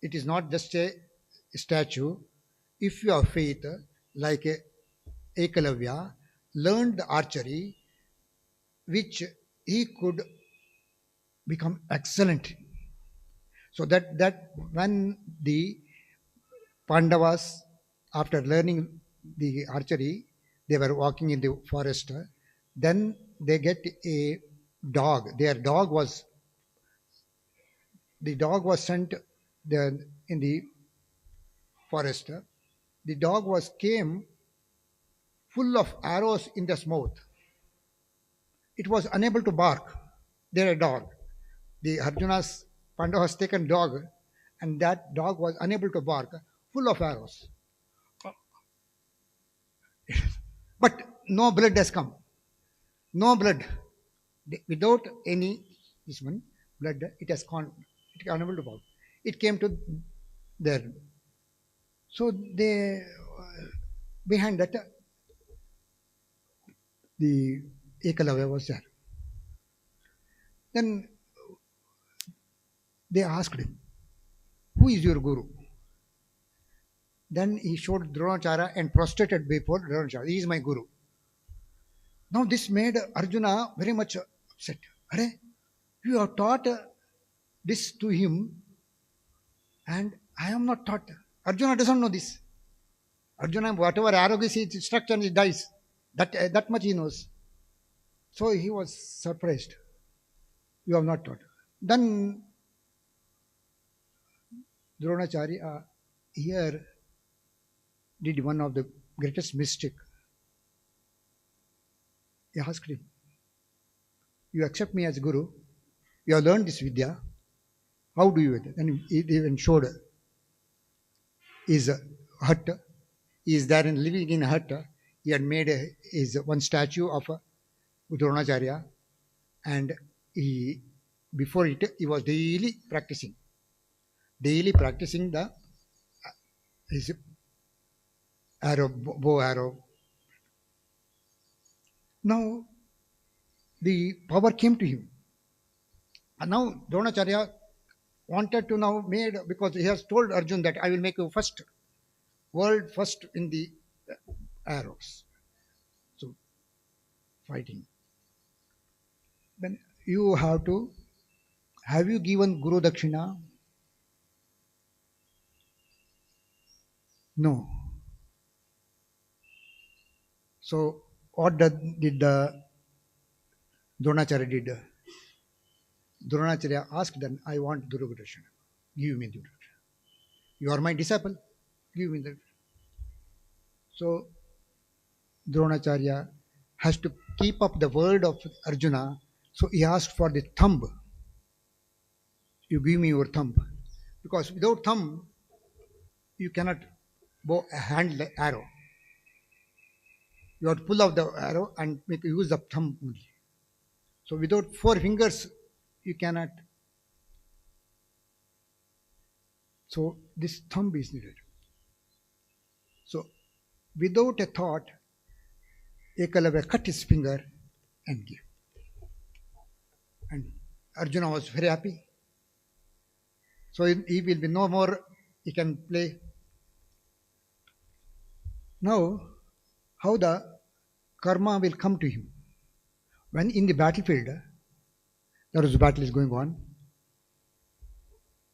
It is not just a statue. If you have faith, like a Ekalavya learned the archery, which he could become excellent. So that when the Pandavas, after learning the archery, they were walking in the forest. Then they get a dog. Their dog was the dog was sent there in the forest. The dog was came full of arrows in the mouth. It was unable to bark. They're a dog. The Arjuna's Pandavas taken dog, and that dog was unable to bark, full of arrows. But no blood has come. No blood. Without any this one blood, it has gone. It is unable to bark. It came to there. So they behind that the Ekalavya was there. Then they asked him, "Who is your guru?" Then he showed Dronacharya and prostrated before Dronacharya. He is my guru. Now this made Arjuna very much upset. Are, you have taught this to him, and I am not taught. Arjuna doesn't know this. Arjuna, whatever arrow he struck and he dies. That much he knows. So he was surprised. You have not taught. Then Dronacharya here did one of the greatest mistake. He asked him, "You accept me as guru? You have learned this vidya. How do you?" And he even showed his hut. He is there and living in a hut. He had made his one statue of Dronacharya, and he before it he was daily practicing the his arrow, bow arrow. Now the power came to him, and now Dronacharya wanted to now made because he has told Arjun that I will make you first, world first in the arrows. So fighting. Then you have to. Have you given Guru Dakshina? No. So what did the Dronacharya did? Dronacharya asked them, "I want Guru Dakshina. Give me Guru Dakshina. You are my disciple. Give me the." So Dronacharya has to keep up the word of Arjuna. So he asked for the thumb. You give me your thumb. Because without thumb, you cannot handle the arrow. You have to pull out the arrow and make use of thumb only. So without 4 fingers, you cannot. So this thumb is needed. So without a thought, Ekalavya cut his finger and gave. And Arjuna was very happy. So he will be no more, he can play. Now, how the karma will come to him? When in the battlefield, there is a battle is going on,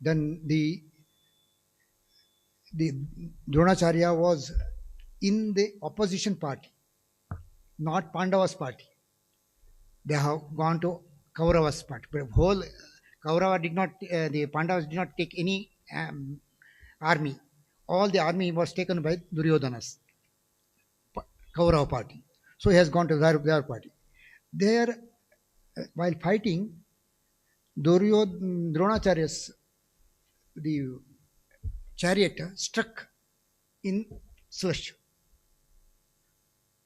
then the Dronacharya was in the opposition party, not Pandava's party. They have gone to Kaurava's party. But whole Kaurava did not, the Pandavas did not take any army. All the army was taken by Duryodhana's Kaurava party. So he has gone to their party. There, while fighting, Dronacharya's the chariot struck in slush.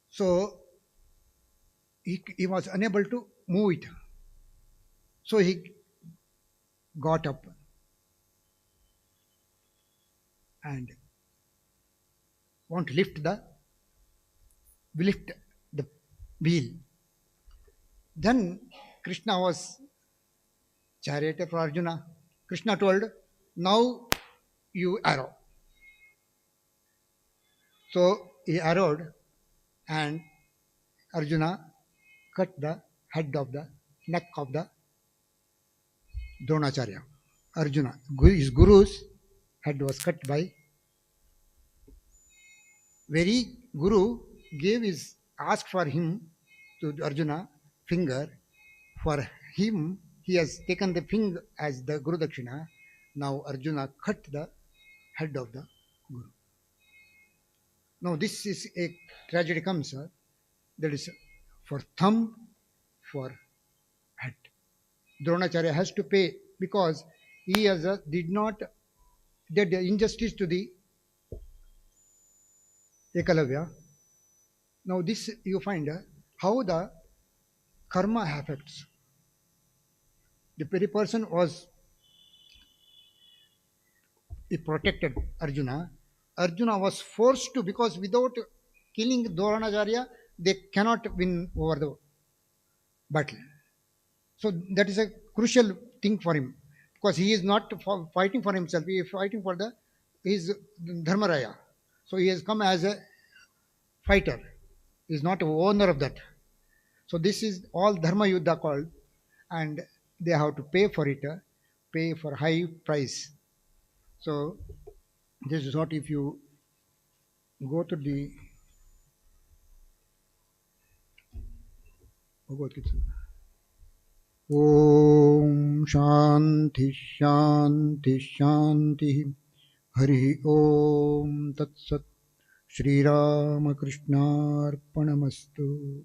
So he was unable to move it. So he got up and want to lift the wheel. Then Krishna was charioteer for Arjuna. Krishna told, now you arrow. So he arrowed, and Arjuna cut the head of the neck of the Dronacharya. Arjuna, his guru's head was cut by very guru gave his asked for him to Arjuna finger. For him, he has taken the finger as the Guru Dakshina. Now Arjuna cut the head of the Guru. Now this is a tragedy comes, that is for thumb, for head. Dronacharya has to pay because he has did not did injustice to the Ekalavya. Now this you find how the karma affects. The very person was he protected Arjuna. Arjuna was forced to, because without killing Dronacharya, they cannot win over the battle. So that is a crucial thing for him, because he is not fighting for himself, he is fighting for the his Dharmaraya. So he has come as a fighter, he is not a owner of that. So this is all Dharma Yuddha called, and they have to pay for it, pay for high price. So this is what, if you go to the Bhagavad Gita. Om Shanti Shanti Shanti Hari Om Tat Sat Shri Ramakrishna Arpanamastu.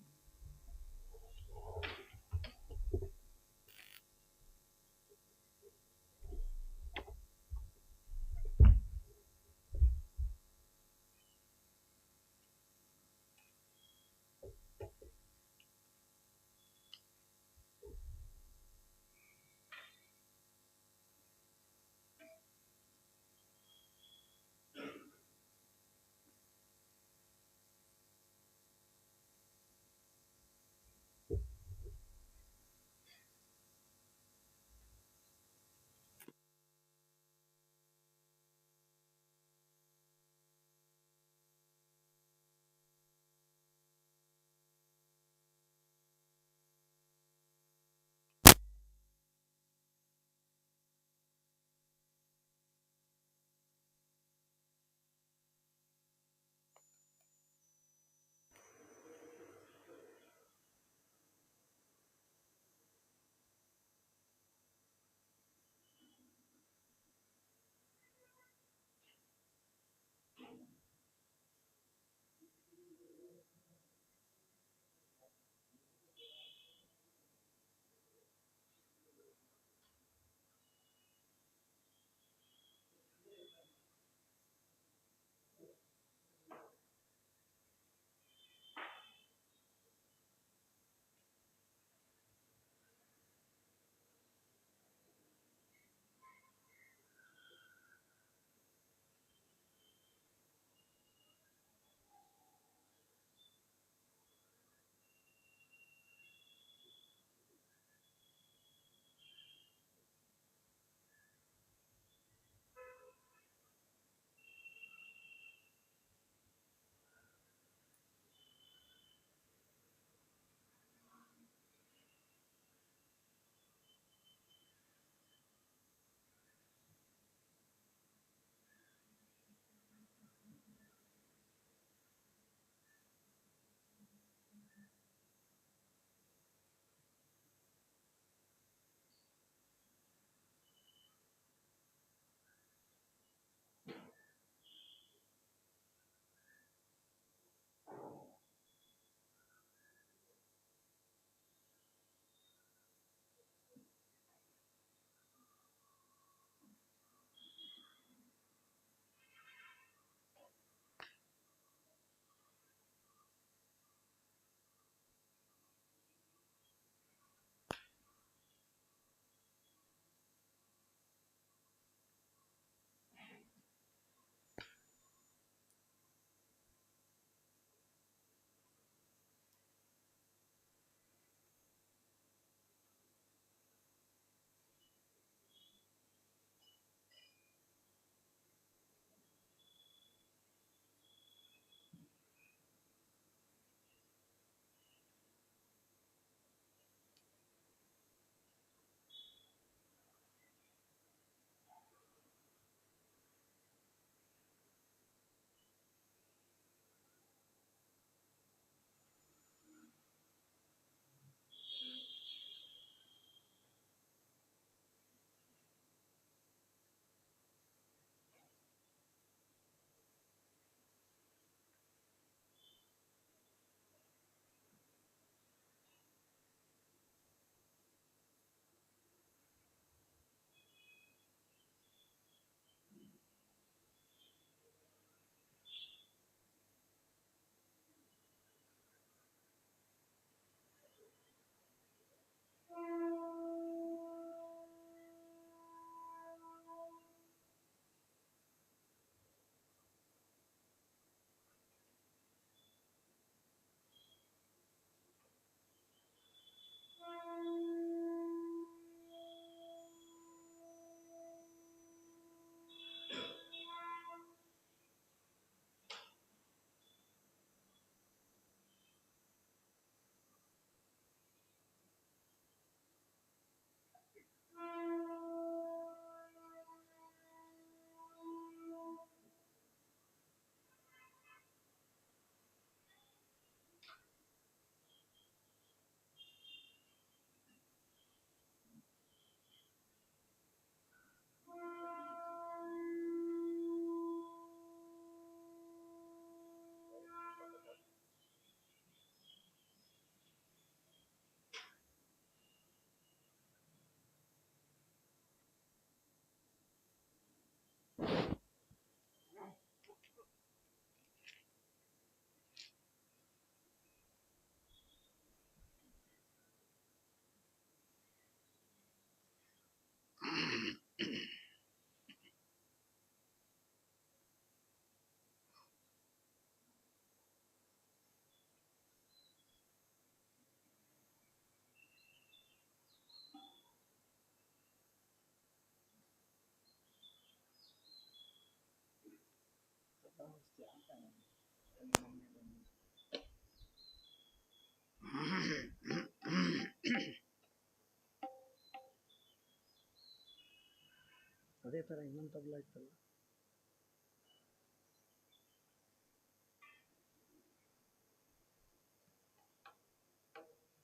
ಅದೇ ಥರ ಇನ್ನೊಂದು ತಬಲ ಇತ್ತಲ್ಲ.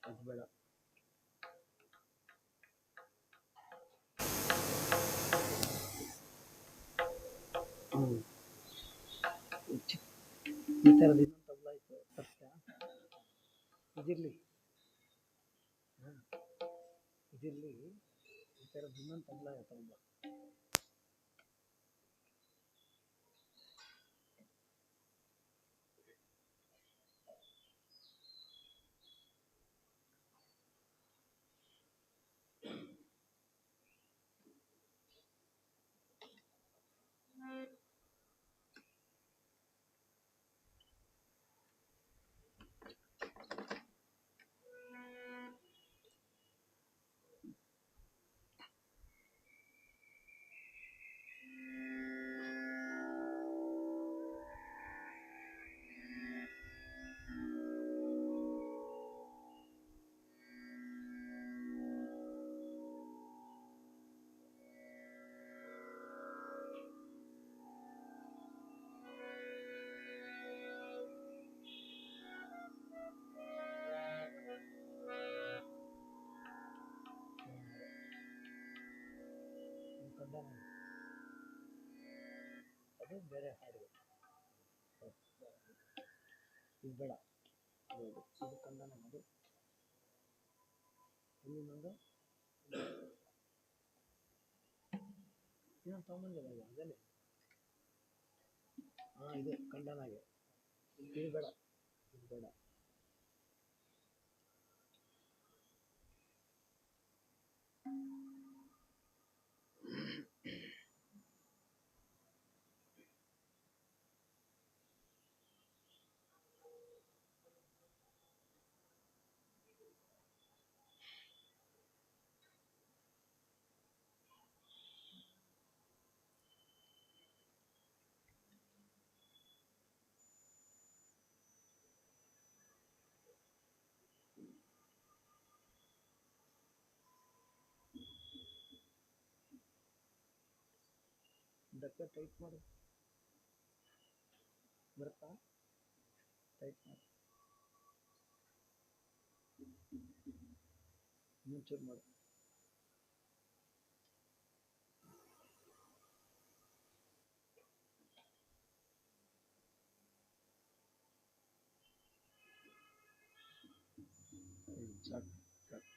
ಅದು ಬೇಡ. ಈ ಥರದ್ದು ಇನ್ನೊಂದು ತಬಲ ಇತ್ತು, ಸತ್ಯ ಇದಿರಲಿ. ಇದಿರಲಿ, ಈ ಥರದ್ದು ಇನ್ನೊಂದು ತಬಲ ತಗೊಂಬ. ಅದು ಬೇರೆ ಹಾಡು, ಇದು ಬೇಡ. ಇದು ಕಂದನ ಅದು. ಇನ್ನೊಂದು ಇನ್ನೊಂದು ತೊಗೊಂಬಂದಿಲ್ಲ ಅದೇನೆ. ಹಾಂ, ಇದು ಕಂಡನಾಗೆ. ಇದು ಬೇಡ, ಇದು ಬೇಡ. ಡಕ್ಕ ಟೈಟ್ ಮಾಡು, ಬರುತ್ತಾ? ಟೈಟ್ ಮಾಡು, ಮುಂಚೂರು ಮಾಡು. ಸಾಕು ಸಾಕು.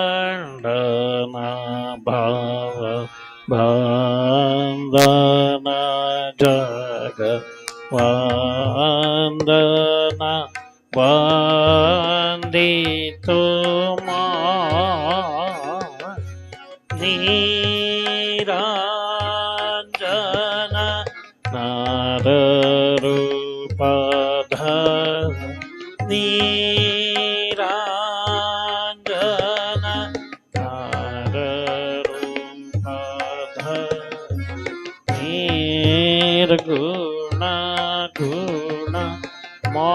ಖಂಡನ ಭಾವ ಬಂಧನ ಜಗ ವಂದನ ವಂದಿತು ಮಾ ನೀರಾಂಜನ ನಾರರೂಪಧ ನೀರಾಂಜನ ನಾರರೂಪಧ ನಿರ್ಗುಣ ಗುಣ ಮಾಯ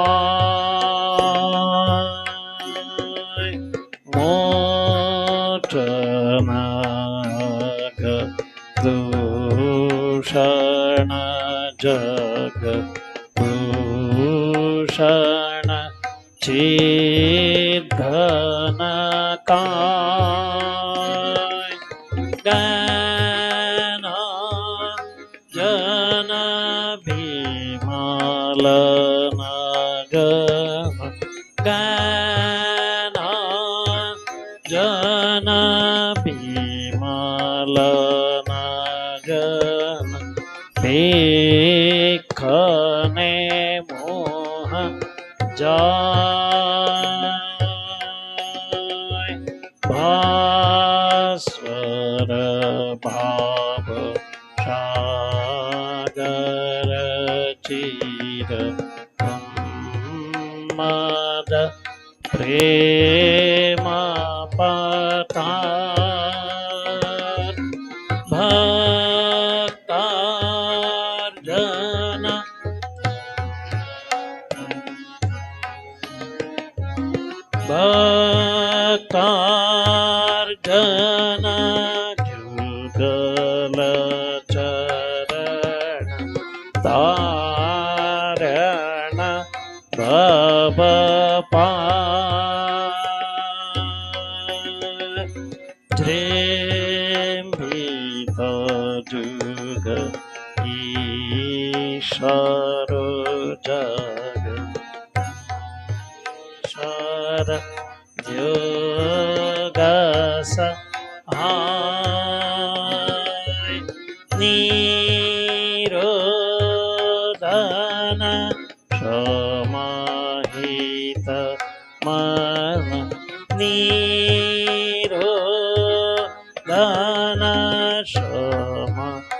ಮೋಚನಾಗ ದೂಷಣ ಜಗ ಭೂಷಣ ಚಿದ್ಘನ ಕಾಯ ಗಣ ಜನ ಭೀಮಲನ ಗಣ ಜನ ಭೀಮಲನ ಗಣ ಬೇಖನೆ ಮೋಹ ಜಾಯ ಭಾಸ್ವರ ಭಾವ ಸಾಗರ ಚಿರ ಮದ ಪ್ರೇಮ ಪತಾ ಭಕ್ತಾರ್ಜನ मल्लिकार्जुन जुगल चरण तारण भव जृंभित जुग ईश्वर जग ईश्वर योगस हाय निरोधन समाहित मन निरोधन समाहित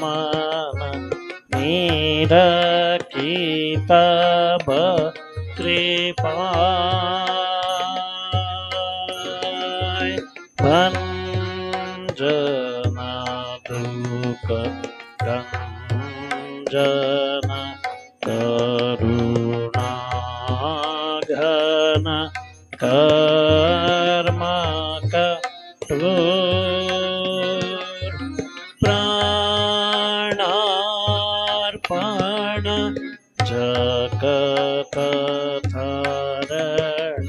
मन निरकित कृपाय भंजना दुख गंजन करुणा घन कर्म कठोर प्राणार्पण जगत धरण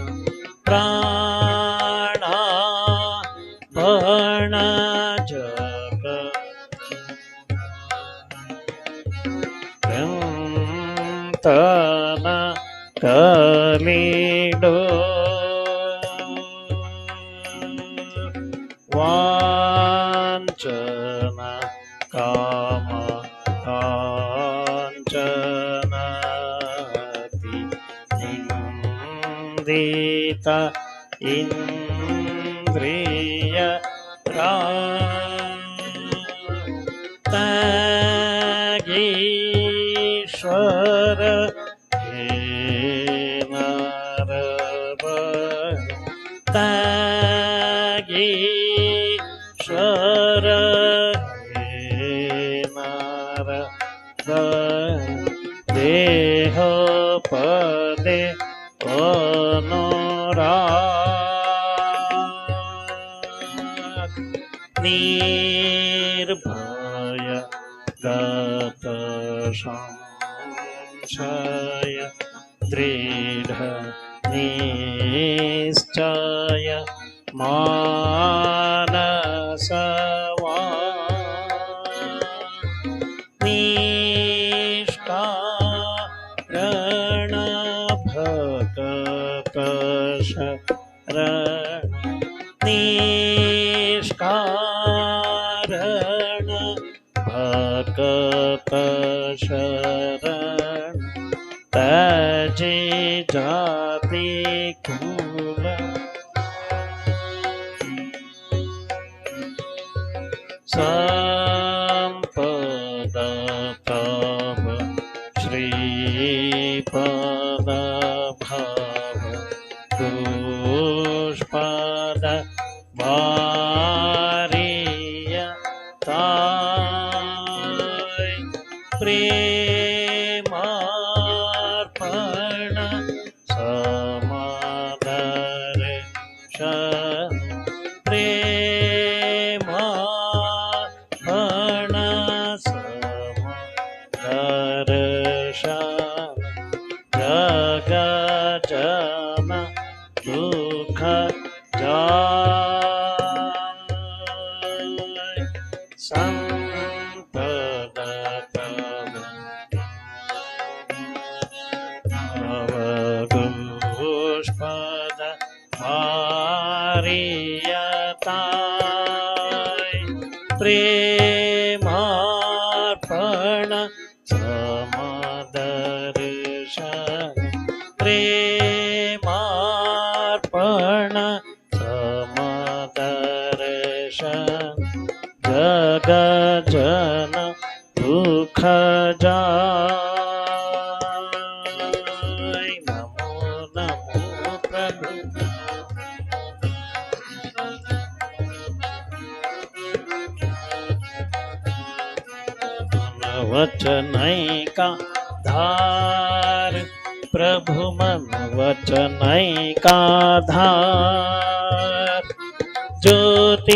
प्राणार्पण जगत चिंतन कलिडो वांचन काम कांचन निंदित इंद्रिय त्यागीश्वर हे नरब त्यागीश्वर हे नरब देह पदे अनुराग निर्भय गत संशय दृढ़ निश्चय मानसवा निष्कारण भक्त शरण निष्कारण भक्त शरण तजे जाति कुल संपद तव श्रीपद भव पुष्पद वारिय ताय प्रेमार्पण समादर्शन प्रेमार्पण समादर्शन जगजन दुख जाय संपद तव पुष्पद वारियताय प्रेमार्पण समादर्शन प्रेमार्पण समादर्शन जगजन दुख जाय नमो नमो प्रभु वचनैका धार प्रभु मन वचनैकाधार ज्योतिरज्योति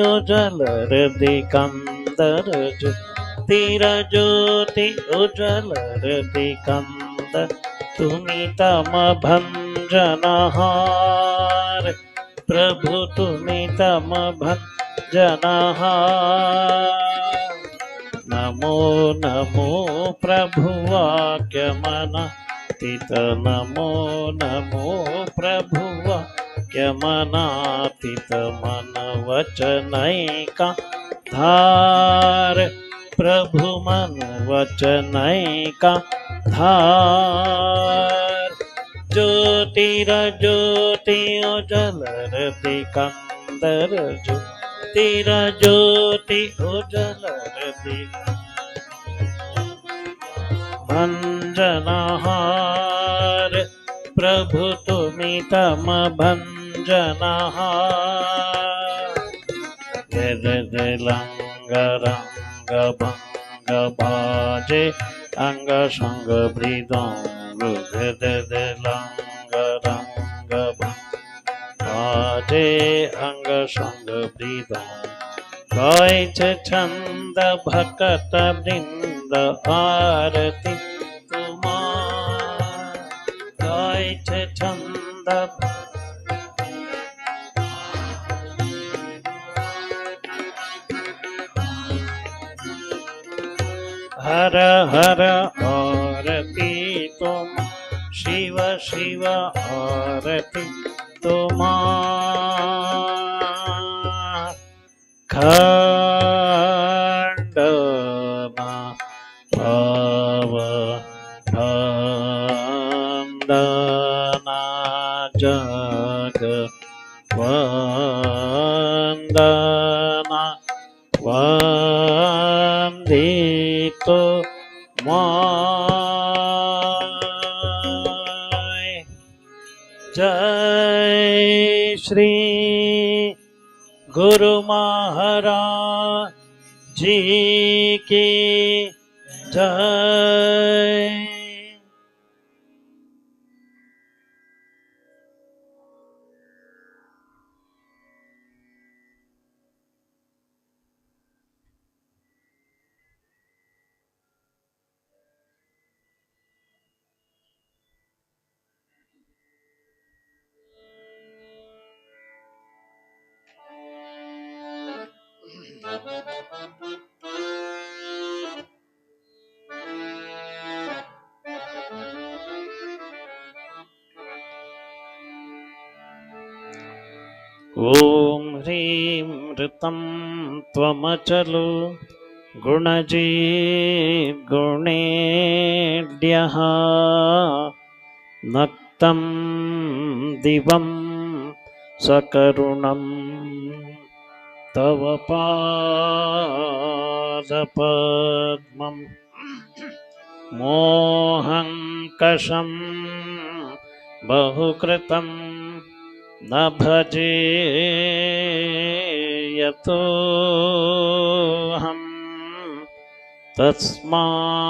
उजलर दिकंदर ज्योतिरज्योति उजलर दिकंदर तुमी तम भंजनहार प्रभु तुमी तम भंजनहार नमो नमो प्रभु वाक्यमनातीत नमो नमो प्रभु वाक्यमनातीत मन वचनैकाधार प्रभु मन वचनैकाधार ज्योतिरज्योति उजलर दिकंदर ज्योतिरज्योति उजलर भंजनहार प्रभु तुमी तम भंजनहार लंग रंग भंग बाजे अंग संग मृदंग लंग रंग बाजे अंग संग मृदंग गायच छंद भकत वृंद आरती तुम्हार गायच छंद हर हर आरती तुम शिव शिव आरती तुम्हार खंडना भव वंदना जग वंदना वंदितो माय जय श्री गुरु महाराज जी की जय। ओम ह्रीं ऋतं त्वमचलो गुणजीर्गुणेड्यः नक्तं दिवं सकरुणं तव पादपद्मं मोहं कषं बहुकृतं न भजे यतोऽहं तस्मात्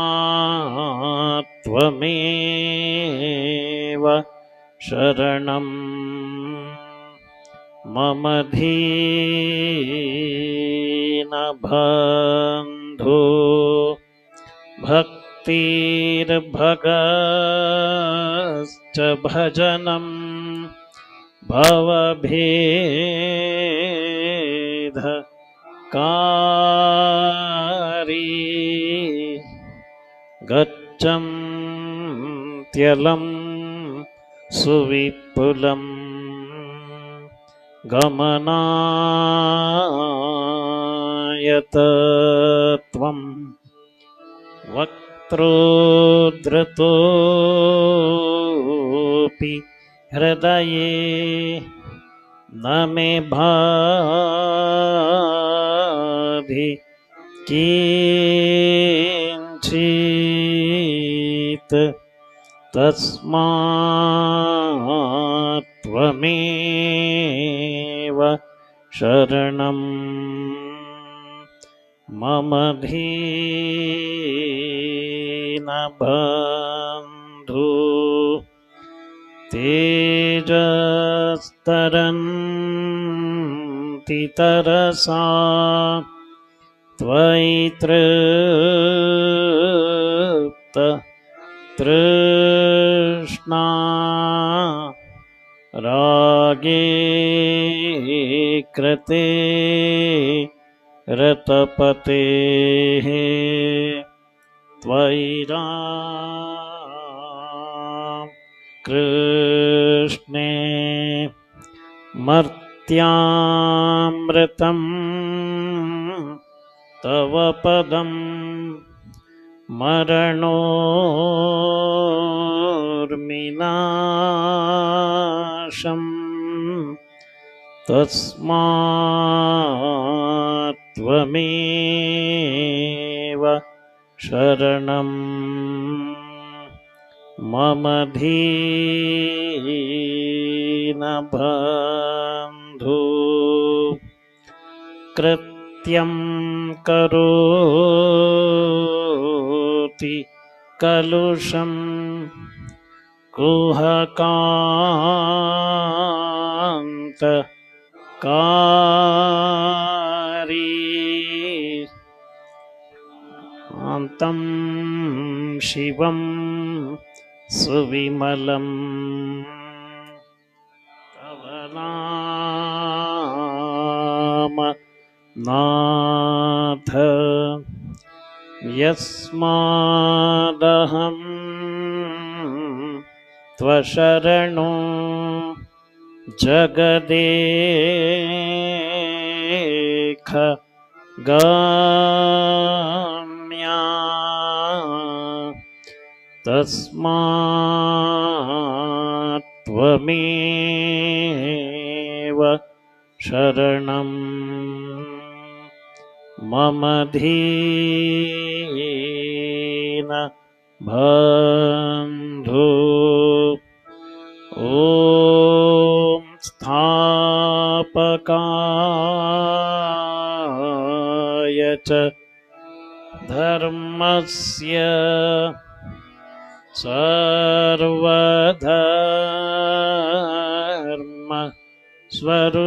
त्वमेव शरणं मम दीनबन्धो भक्तिर्भगश्च भजनं भवभेद कारी गच्छन्त्यलं सुविपुलं गमनायतत्वं वक्त्रोद्धृतोऽपि हृदये न मे भाधि किञ्चित् तस्मात् त्वमेव शरणं मम दीनबन्धो तेजस्तरन्ति तरसा त्वयि तृप्त तृष्णा रागे कृते रतपतेः त्वयि कृष्णे मर्त्यामृतं तव पदं मरणोर्मिनाशम् तस्मात् त्वमेव शरणं मम दीनबन्धो कृत्यं करोति कलुषं कुहकान्त कारी अन्तं शिवं सुविमलं तव नाम नाथ यस्मादहं त्वशरणो जगदेक गम्या तस्मात् त्वमेव शरणं मम दीनबन्धो ॐ स्थापकाय च धर्मस्य सर्वधर्म स्वरूपिणे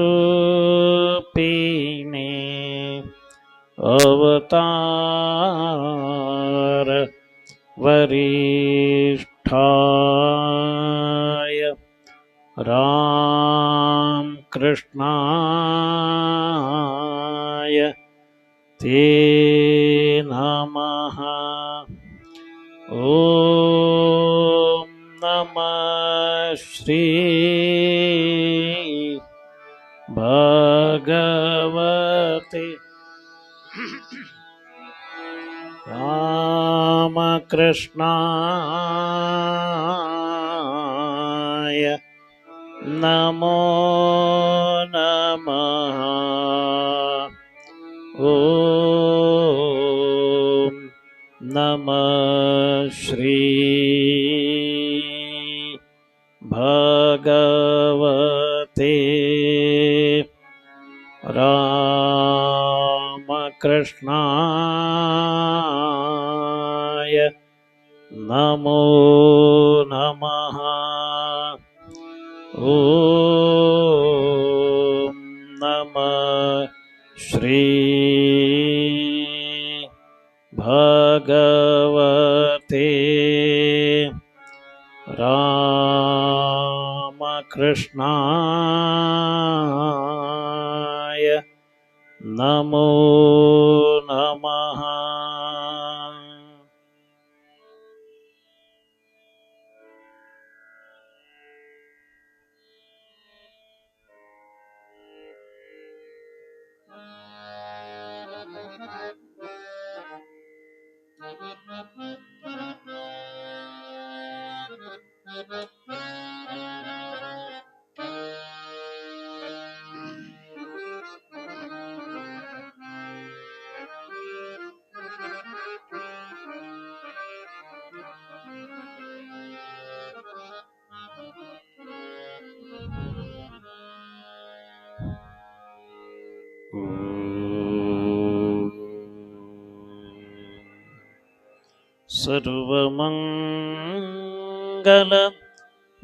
अवतार वरिष्ठाय राम कृष्णाय ते नमः। ॐ नमः श्री भगवते रामकृष्णाय नमो नमः। ॐ नमः श्री भगवते रामकृष्णाय नमो नमः। ॐ नमः श्री भगवते रामकृष्णाय नमो नमः। सर्वमंगल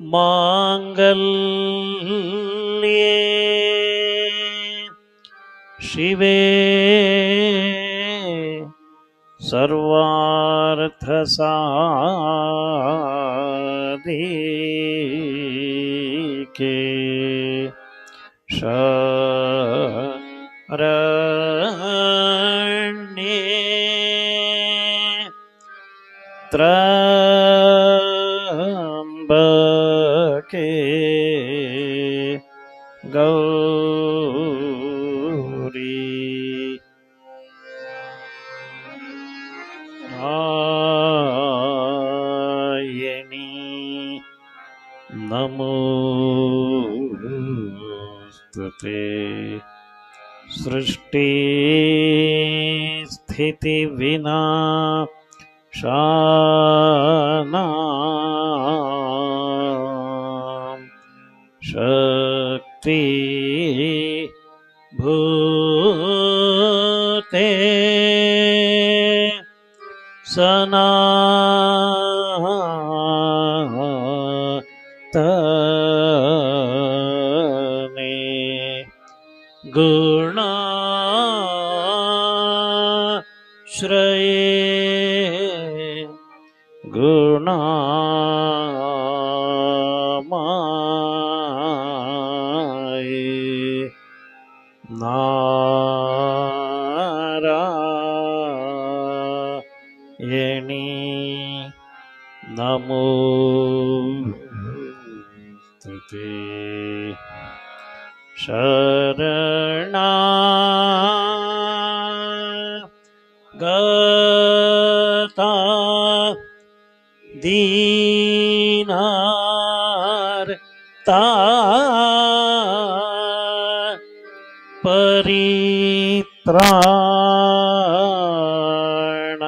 माङ्गल्ये शिवे सर्वार्थसाधिके शरण्ये त्र्यम्बके गौरी नारायणी नमोस्तुते सृष्टि स्थिति विना शानां शक्ति भूते सनातने गुणाश्रये गुणामाये नारायणी नमोस्तुते शरणागता दीनार्ता परित्राण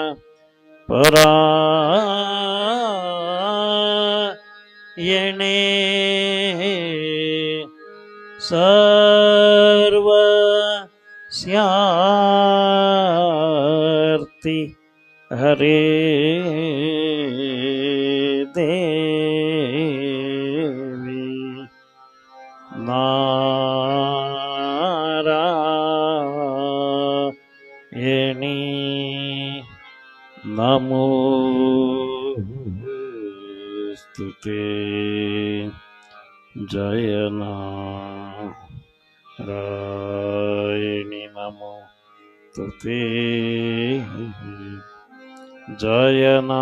परायणे सर्वस्यार्ति हरे देवी नारायणी नमोस्तुते जय नारायणी नमोस्तुते जय नारायणी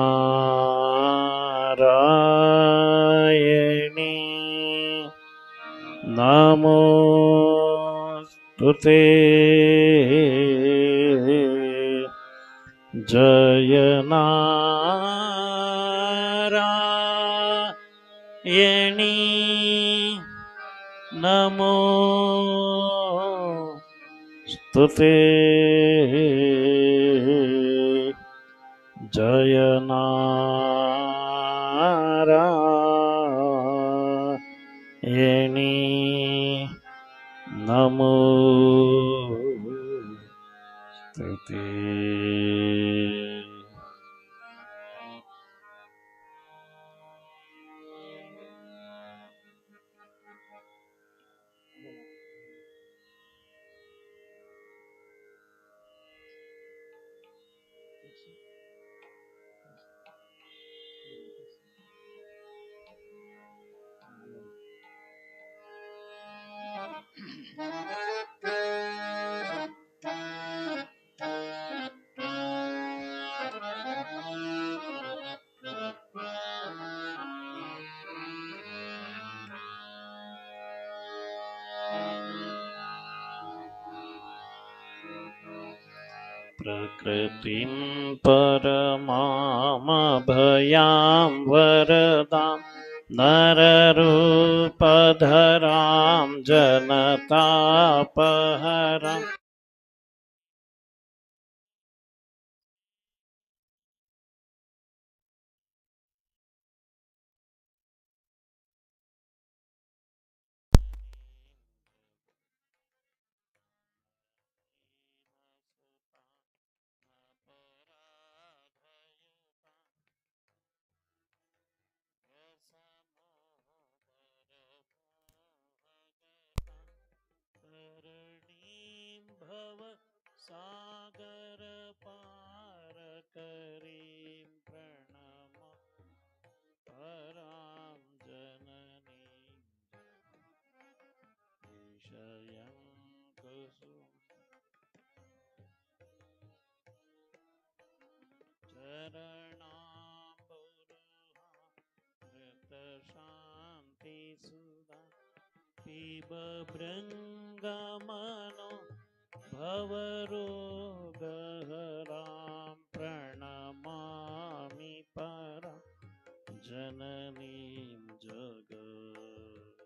नमोस्तुते जय नारायणी नमोस्तुते जय नारायणी नमोस्तुते प्रकृतिं परमामभयां वरदां नररूपधरां जनतापहरां सागर पार करीं प्रणम परां जननीं विषयं कुसुम चरणाम्बुरुहा शान्तिसुधा पिबभृङ्गमनो भवरोगहरां प्रणमामि परां जननीं जगत्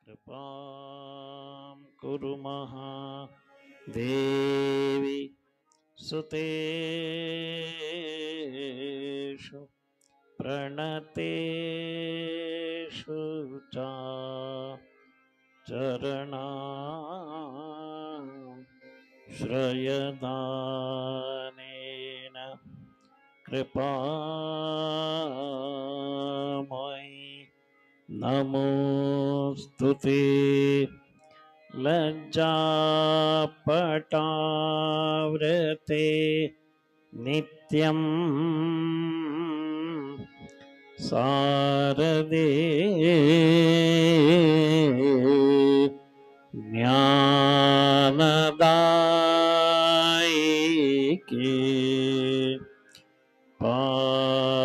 कृपां कुरु महादेवी सुतेषु प्रणतेषु च चरणां श्रयदानेन कृपामयि नमोऽस्तु ते लज्जापटावृते नित्यं शारदे ज्ञानदायिके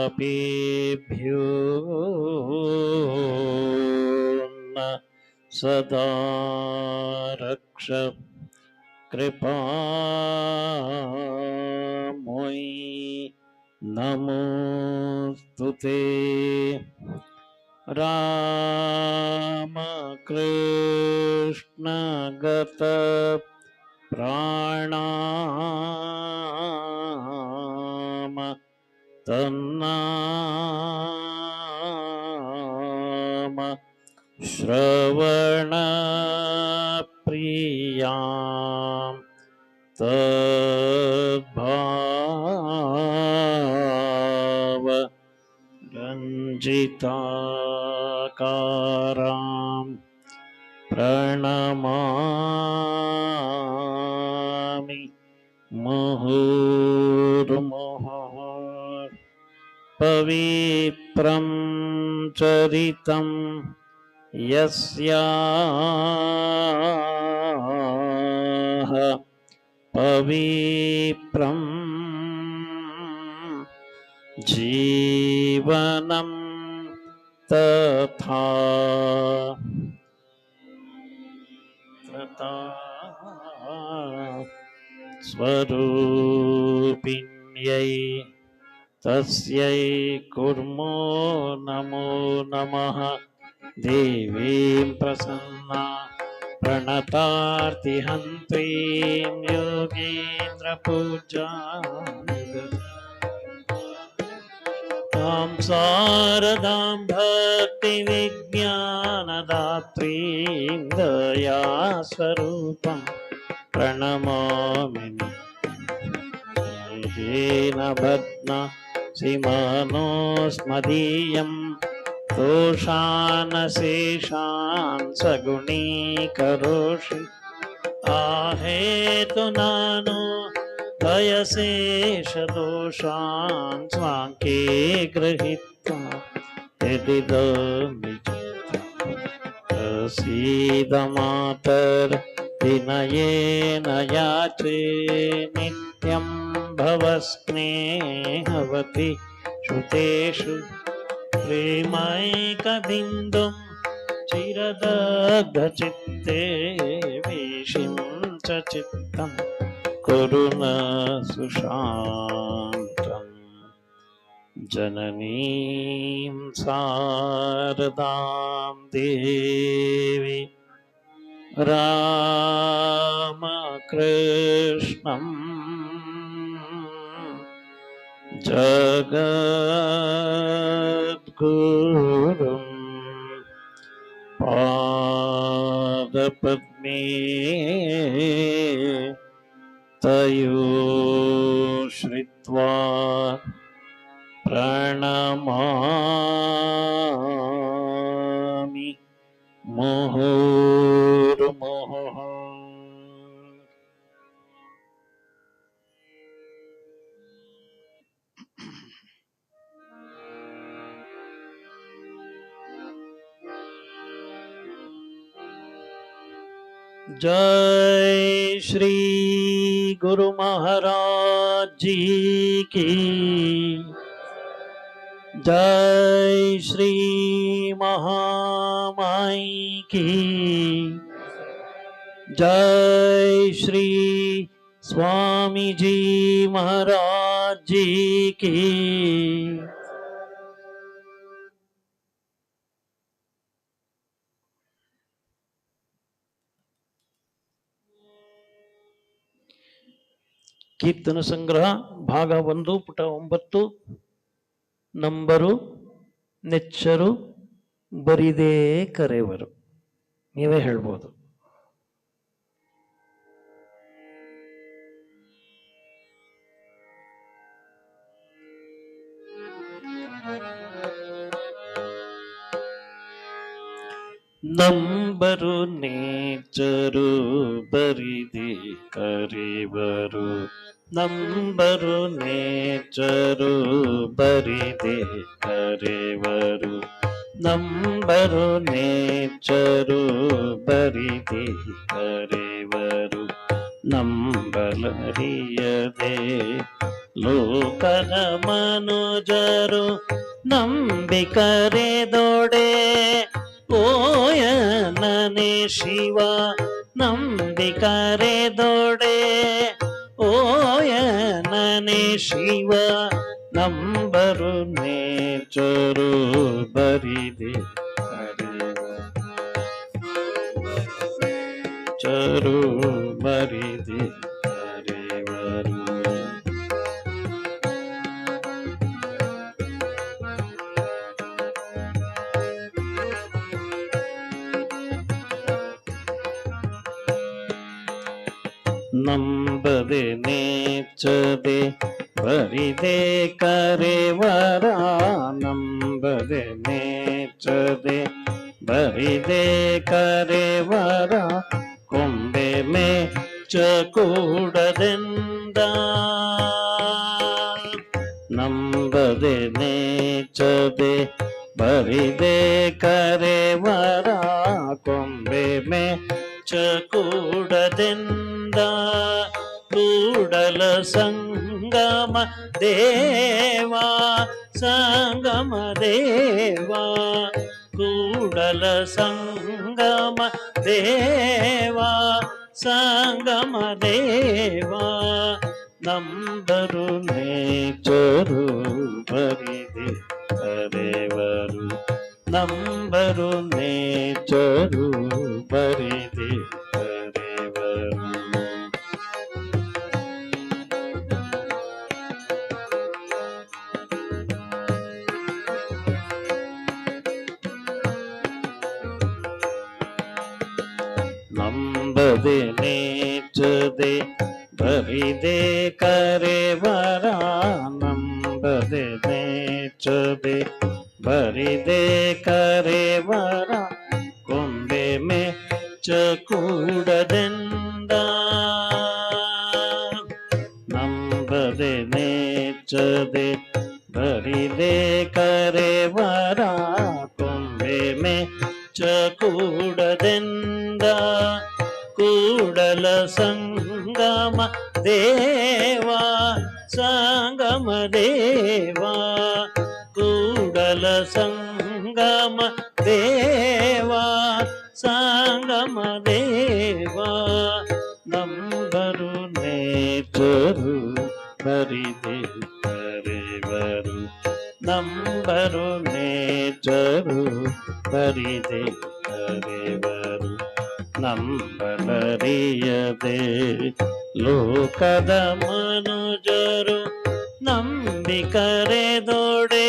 पापेभ्यो न सदा रक्ष कृपामयि नमोऽस्तु ते रामकृष्ण गत प्राणाम तन्नाम श्रवणप्रियां तद्भाव रञ्जिताकारां प्रणमामि मुहुर्मुहुः पवित्रं चरितं यस्याः पवित्रं जीवनं तथा स्वरूपिण्यै तस्यै कुर्मो नमो नमः देवीं प्रसन्ना प्रणतार्तिहन्त्रीं योगीन्द्रपूजां तां शारदां भक्तिविज्ञानदात्रीं दयास्वरूपं प्रणमामि येन भग्ना सिमानोस्मदीयं दोषान् शेषान् सगुणीकरोषि आहेतुनानो भयशेषदोषान् स्वाङ्के गृहीत्वा यदिदं प्रसीद मातर् विनयेन याचे नित्यं भवस्नेहवति श्रुतेषु प्रेमैकबिन्दुं चिरदग्धचित्ते वेशिं च चित्तं कुरु न सुशान्तम् जननीं शारदां देवी रामकृष्णं जगद्गुरुं पादपद्मे तयो श्रित्वा प्रणमामि मुहुर्मुहुः जय श्री गुरु महाराज जी की जय श्री महामाई की जय श्री स्वामी जी महाराज जी की ಕೀರ್ತನ ಸಂಗ್ರಹ ಭಾಗ 1 ಪುಟ 9 ನಂಬರು ನೆಚ್ಚರು ಬರಿದೇ ಕರೆವರು. ನೀವೇ ಹೇಳ್ಬೋದು. ನಂಬರು ನೇಚರು ಬರಿದೆ ಕರೆವರು ನಂಬರು ನೇಚರು ಬರಿದೆ ಕರೆವರು ನಂಬರು ನೇಚರು ಬರಿದೆ ಕರೆವರು ನಂಬಲರಿಯದೆ ಲೋಕದ ಮನುಜರು ನಂಬಿ ಕರೆದೊಡೆ ಓಯನನೆ ಶಿವ ನಂಬಿ ಕರೆದೊಡೆ ಓಯನನೆ ಶಿವ ನಂಬರು ನೇಚರು ಬರಿದೆ ಚರು ಬರಿದೆ ಕರೆವರು ನಂಬದೆ ನೇಚದೆ ಬರಿದೆ ಕರೆವರ ನಂಬದೆ ನೇಚದೆ ಬರಿದೆ ಕರೆವರ ಕೊಂಬೆ ಮೇಚ್ಚ ಕೂಡದೆಂದ ನಂಬದೆ ನೇಚದೆ ಬರಿದೆ ಕರೆವರ ಕೊಂಬೆ ಮೇಚ್ಚ ಕೂಡದೆಂದ ಕೂಡಲ ಸಂಗಮ ದೇವಾ ಸಂಗಮ ದೇವಾ ಕೂಡಲ ಸಂಗಮ ದೇವಾ ಸಂಗಮ ದೇವಾ ನಂಬರು ನೇಚರು ಬರಿದೆ ಕರೆವರು ನಂಬರು ನೇಚರು ಬರಿದೆ ಕರೆವರು ನಂಬದೆ ನೇಚದೆ ಬರಿದೆ ಕರೆವರ ನಂಬದೆ ನೇಚದೆ ಬರಿದೆ ಕರೆವರ ಕೊಂಬೆ ಮೆಚ್ಚ ಕೂಡದೆಂದ ನಂಬದೆ ನೇಚದೆ ಬರಿದೆ ಕರೆವರ ಕೊಂಬೆ ಮೆಚ್ಚ ಕೂಡದೆಂದ ಕೂಡಲ ಸಂಗಮ ದೇವಾ ಸಂಗಮ ದೇವಾ ಕೂಡಲ ಸಂಗಮ ದೇವಾ ಸಂಗಮ ದೇವಾ ನಂಬರು ನೇಚರು ಬರಿದೆ ಕರೆವರು ನಂಬರು ನೇಚರು ಬರಿದೆ ಕರೆವರು ನಂಬಲರಿಯದೆ ಲೋಕದ ಮನುಜರು ನಂಬಿ ಕರೆದೊಡೆ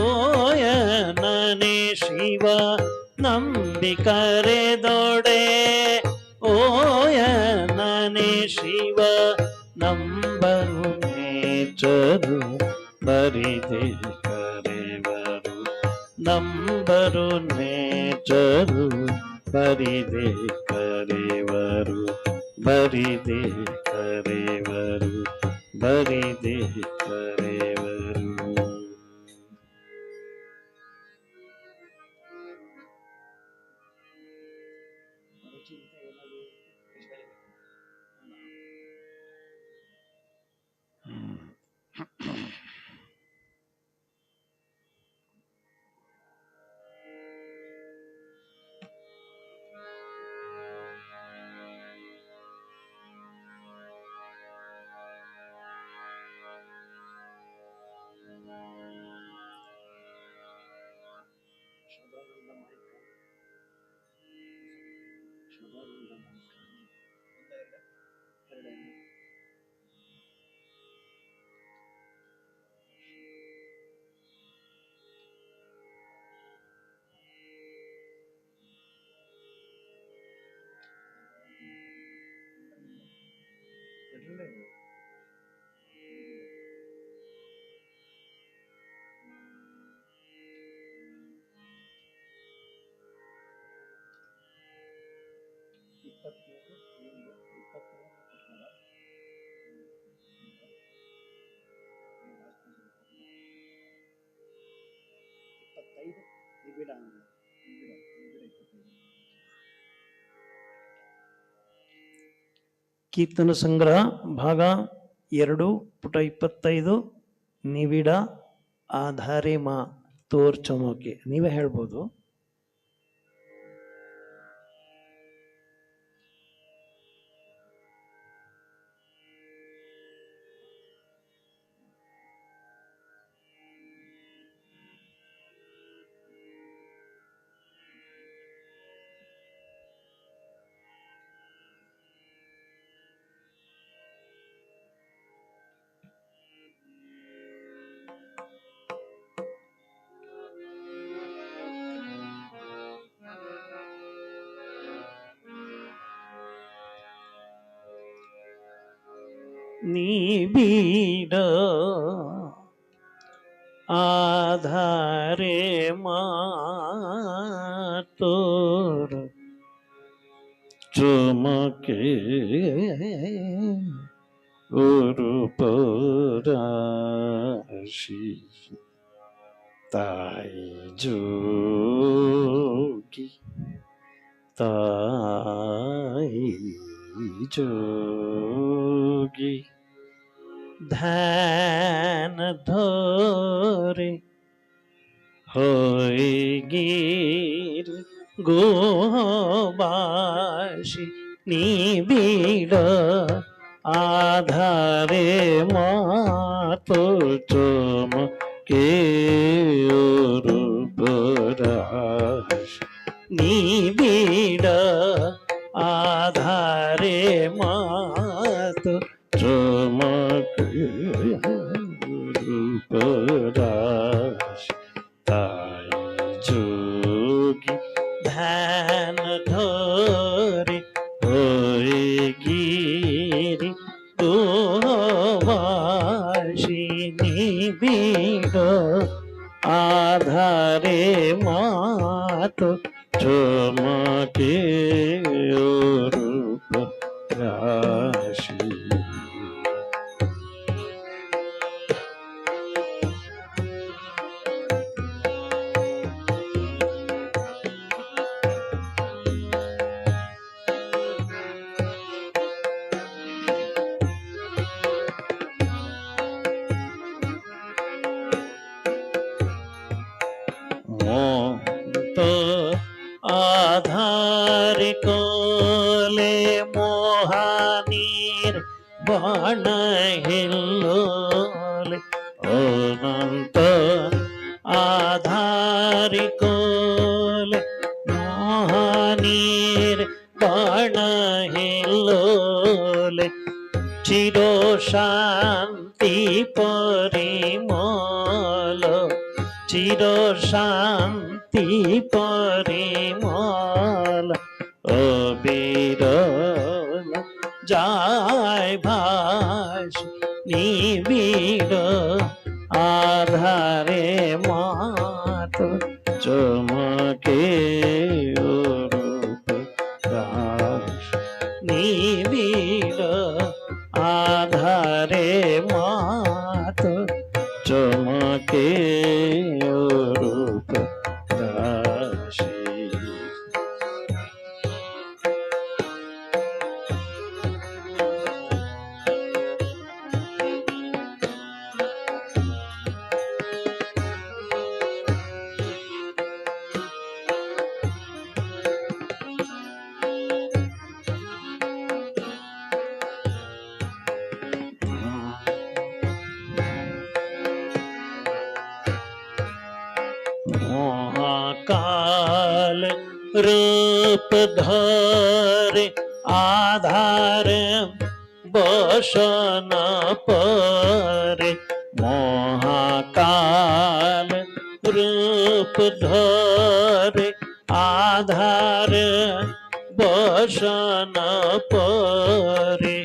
ಓಯನನೆ ಶಿವ ನಂಬಿ ಕರೆದೊಡೆ ಓಯನನೆ ಶಿವ ನಂಬರು ನೇಚರು ಬರಿದೆ ಕರೆವರು ನಂಬರು ನೇಚರು ಬರಿದೆ ಕರೆವರು ಬರಿದೆ ಕರೆವರು ಬರಿದೆ ಕರೆವರು. ಚಿಂತೆ ಏನಾದ್ರು ಶುಭಾನಂದ ಮಾಯಿಕ ಶುಭಾನಂದ ಮಾಯಿಕ ಎರಡನೇ ಎರಡನೇ ಇಪ್ಪತ್ಮೂರು ಒಂದು ಇಪ್ಪತ್ಮೂರು ಇಪ್ಪತ್ತೈದು ನಿಬಿಡ ನಿಬಿಡ ನಿಬಿಡ 25 ಕೀರ್ತನ ಸಂಗ್ರಹ ಭಾಗ 2 ಪುಟ 25 ನಿವಿಡ ಆಧಾರೆ ಮಾ ತೋರ್ ಚಮೋಕೆ. ನೀವೇ ಹೇಳ್ಬೋದು. ನಿಬಿಡ ಆಧಾರೆ ಮಾತೋರ ಚಮಕೆ ಉರುಪರಾಶಿ ತಾಯಿ ಜೋಗಿ ತಾಯಿ जोगी ध्यान धोरे होय गिर गोबाशी निबिड आधारे मातो चमके रूपराशि निबिड आधारे मात चमके रूपराशि ताई जोगी ध्यान धोरे होय गिरि गोवाशी निबिड आधारे मात चमके रूपराशि आधार कोले मोहानीर बाण हिल्लोले अनंत आधार कोले मोहानीर बाण हिल्लोले चिरो शांति परिमल चिरो शांति परिमल अबिरल जाय भाष निबिड आधारे मात चमके रूपराशि निबिड आधारे मात चमके रूपराशि रूप धरे आधार बसन परे महाकाल रूप धरे आधार बसन परे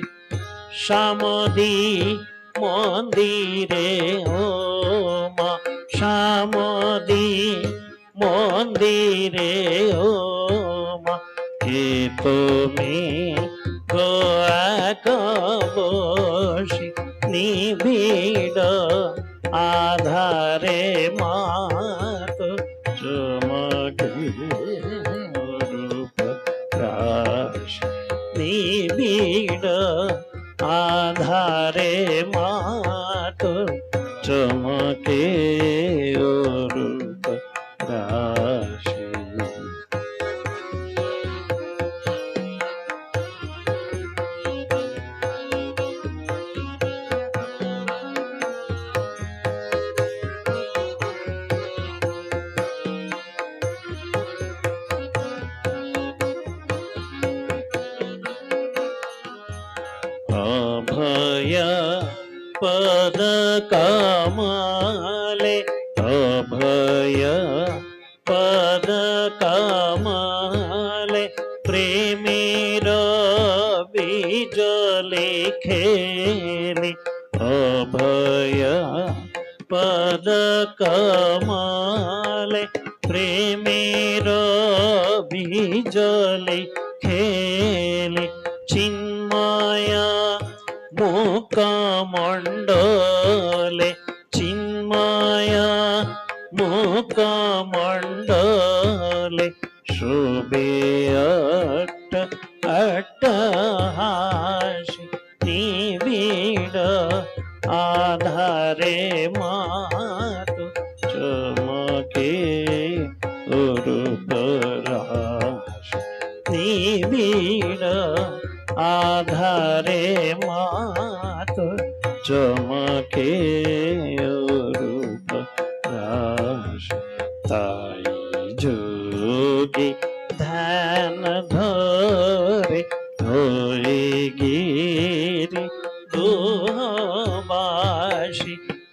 सामदी मंदिरे ओ मा सामदी मंदिरे ओ मा কে তুমি গোয়াক বসি নিবিড় আধারে মাত চমকে রূপ রাশ নিবিড় আধারে মাত চমকে রূপ রাশি अभय पद कमले अभय पद कमले प्रेमेर बीजले खेले अभय पद कमले प्रेमेर बीजले खेले चिन्मया मुखमण्डले चिन्मया मुखमण्डले शुभे अट्टहासि निबिड आधारे मातु चमके रूपराशि निबिड आधारे मात चमके रूप राश ताई जोगी ध्यान धरे धरे गिरी गुहबासी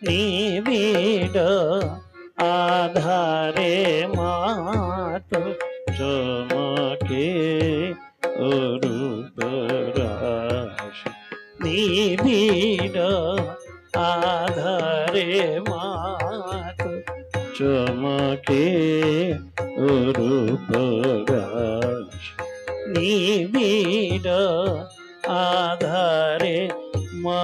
निबिड आधारे मात चमके रूपराशि निबिड आधारे मात चमके रूपराशि निबिड आधारे मा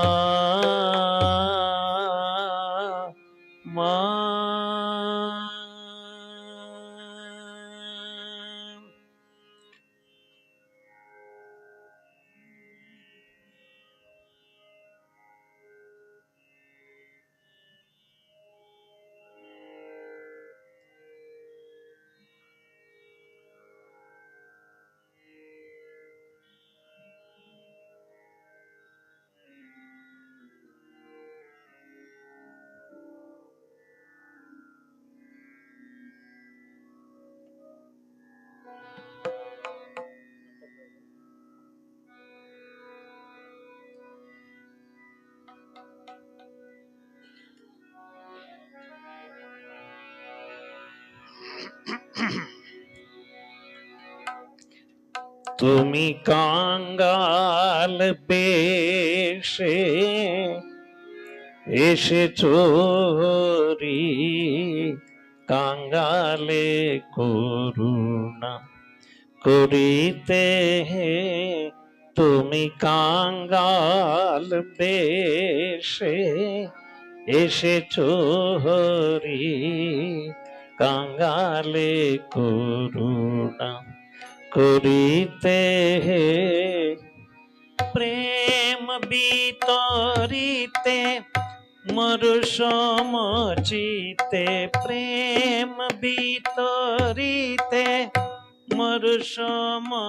তুমি কাঙ্গাল বেশে এসেছো রে কাঙ্গালে করুণা করিতে তুমি কাঙ্গাল বেশে এসেছো রে কাঙ্গালে করুণা করিতে প্রেম বিতরিতে মরুসমচিতে প্রেম বিতরিতে মরুসমচিতে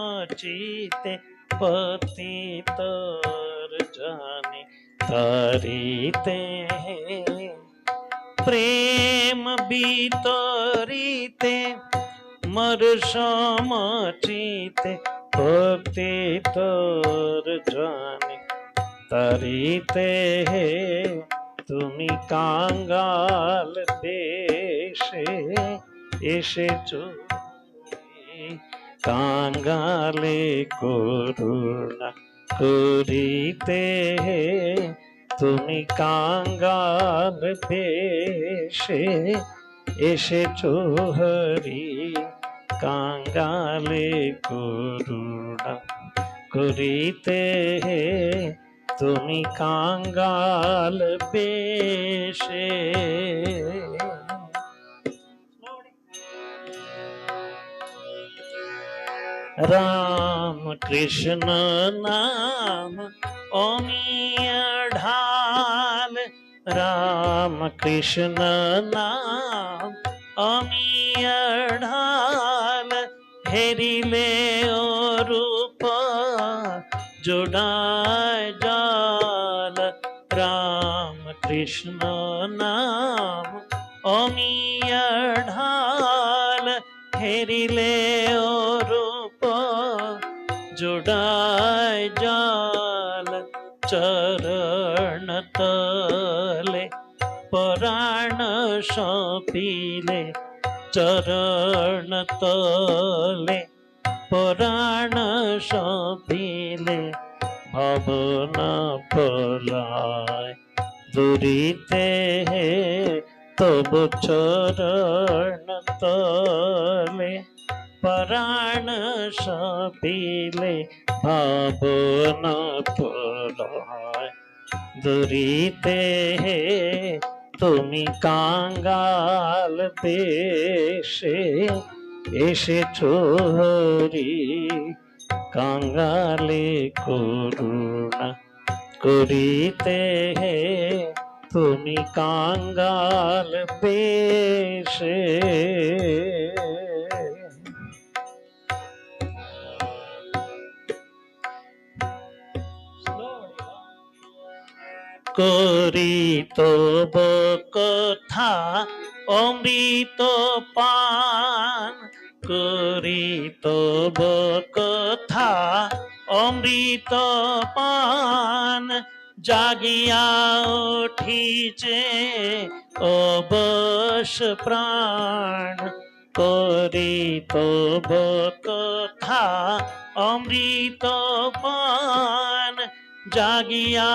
পতিতর জানে তারিতে প্রেম বিতরিতে মোর সমচিতে ভক্তি তোর জানে তারিতে হে তুমি কাঙ্গাল দেশে এসেছো কাঙ্গালে করুণা করিতে হে তুমি কাঙ্গাল দেশে এসেছো হরি কাঙ্গালে করুণা করিতে হে তুমি কাঙ্গাল বেশে রাম কৃষ্ণ নাম অমিয়া ঢাল রাম কৃষ্ণ নাম অমিয়া ঢাল হেরিলে ও রূপ জোড়ায় জাল রাম কৃষ্ণ নাম অমিয়া ঢাল হেরিলে ও রূপ জোড়ায় জাল চরণ তলে পরাণ সপিলে চরণ তলে পরাণ সপিলে ভবন পলায় দূরিতে হে তবু চরণ তলে পরাণ সপিলে ভবন পলায় দূরিতে হে তুমি কাঙ্গাল দেশে এসেছো হরি কাঙ্গালে করুণা করিতে হে তুমি কাঙ্গাল বেশে করি তব কথা অমৃত পান করি তব কথা অমৃত পান জাগিয়া উঠিছে অবশ প্রাণ করি তব কথা অমৃত পান জাগিয়া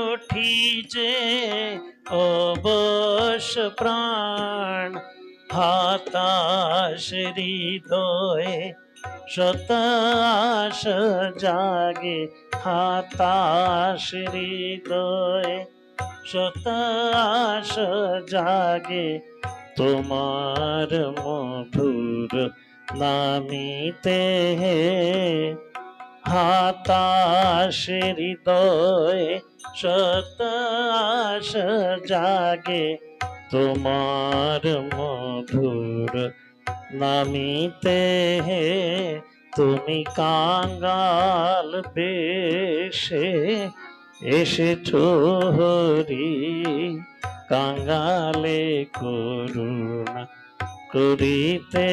উঠিছে অবশ প্রাণ হতাশ হৃদয়ে শতাশ জাগে হতাশ হৃদয়ে শতাশ জাগে তোমার মধুর নামিতে হতাশ হৃদয়ে শতাশ জাগে তোমার মধুর নামিতে তুমি কাঙ্গাল বেশে এসেছো হরি কাঙ্গালে করুণা করিতে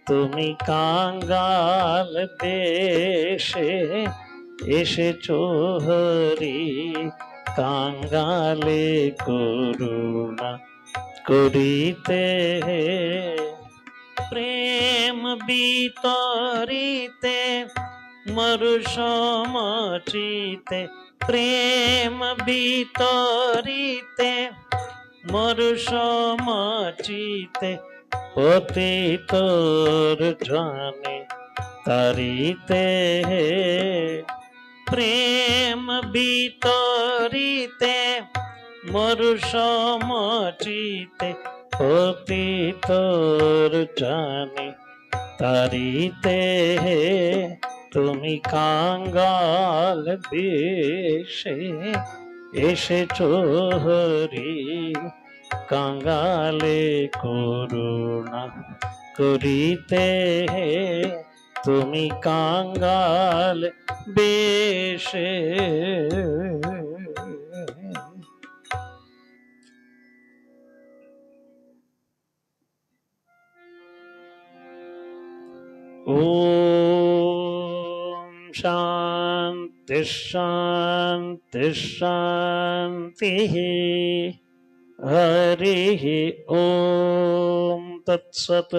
তুমি কাঙ্গাল বেশে এসেছো হরি কাঙ্গালে করুণা করিতে প্রেম বিতরিতে মরু সমচিতে প্রেম বিতরিতে মরু সমচিতে পতিতর জানে তারিতে প্রেম বিতরিতে মরু সমচিতে পতিতর জানে তারিতে তুমি কাঙ্গাল বেশে এসেছো হরি কাঙ্গালে করুণা করিতে তুমি কাঙ্গাল বেশে ॐ शान्ति शान्ति शान्तिः हरिः ॐ तत्सत्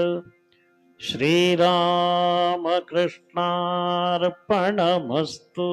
श्रीरामकृष्णार्पणमस्तु।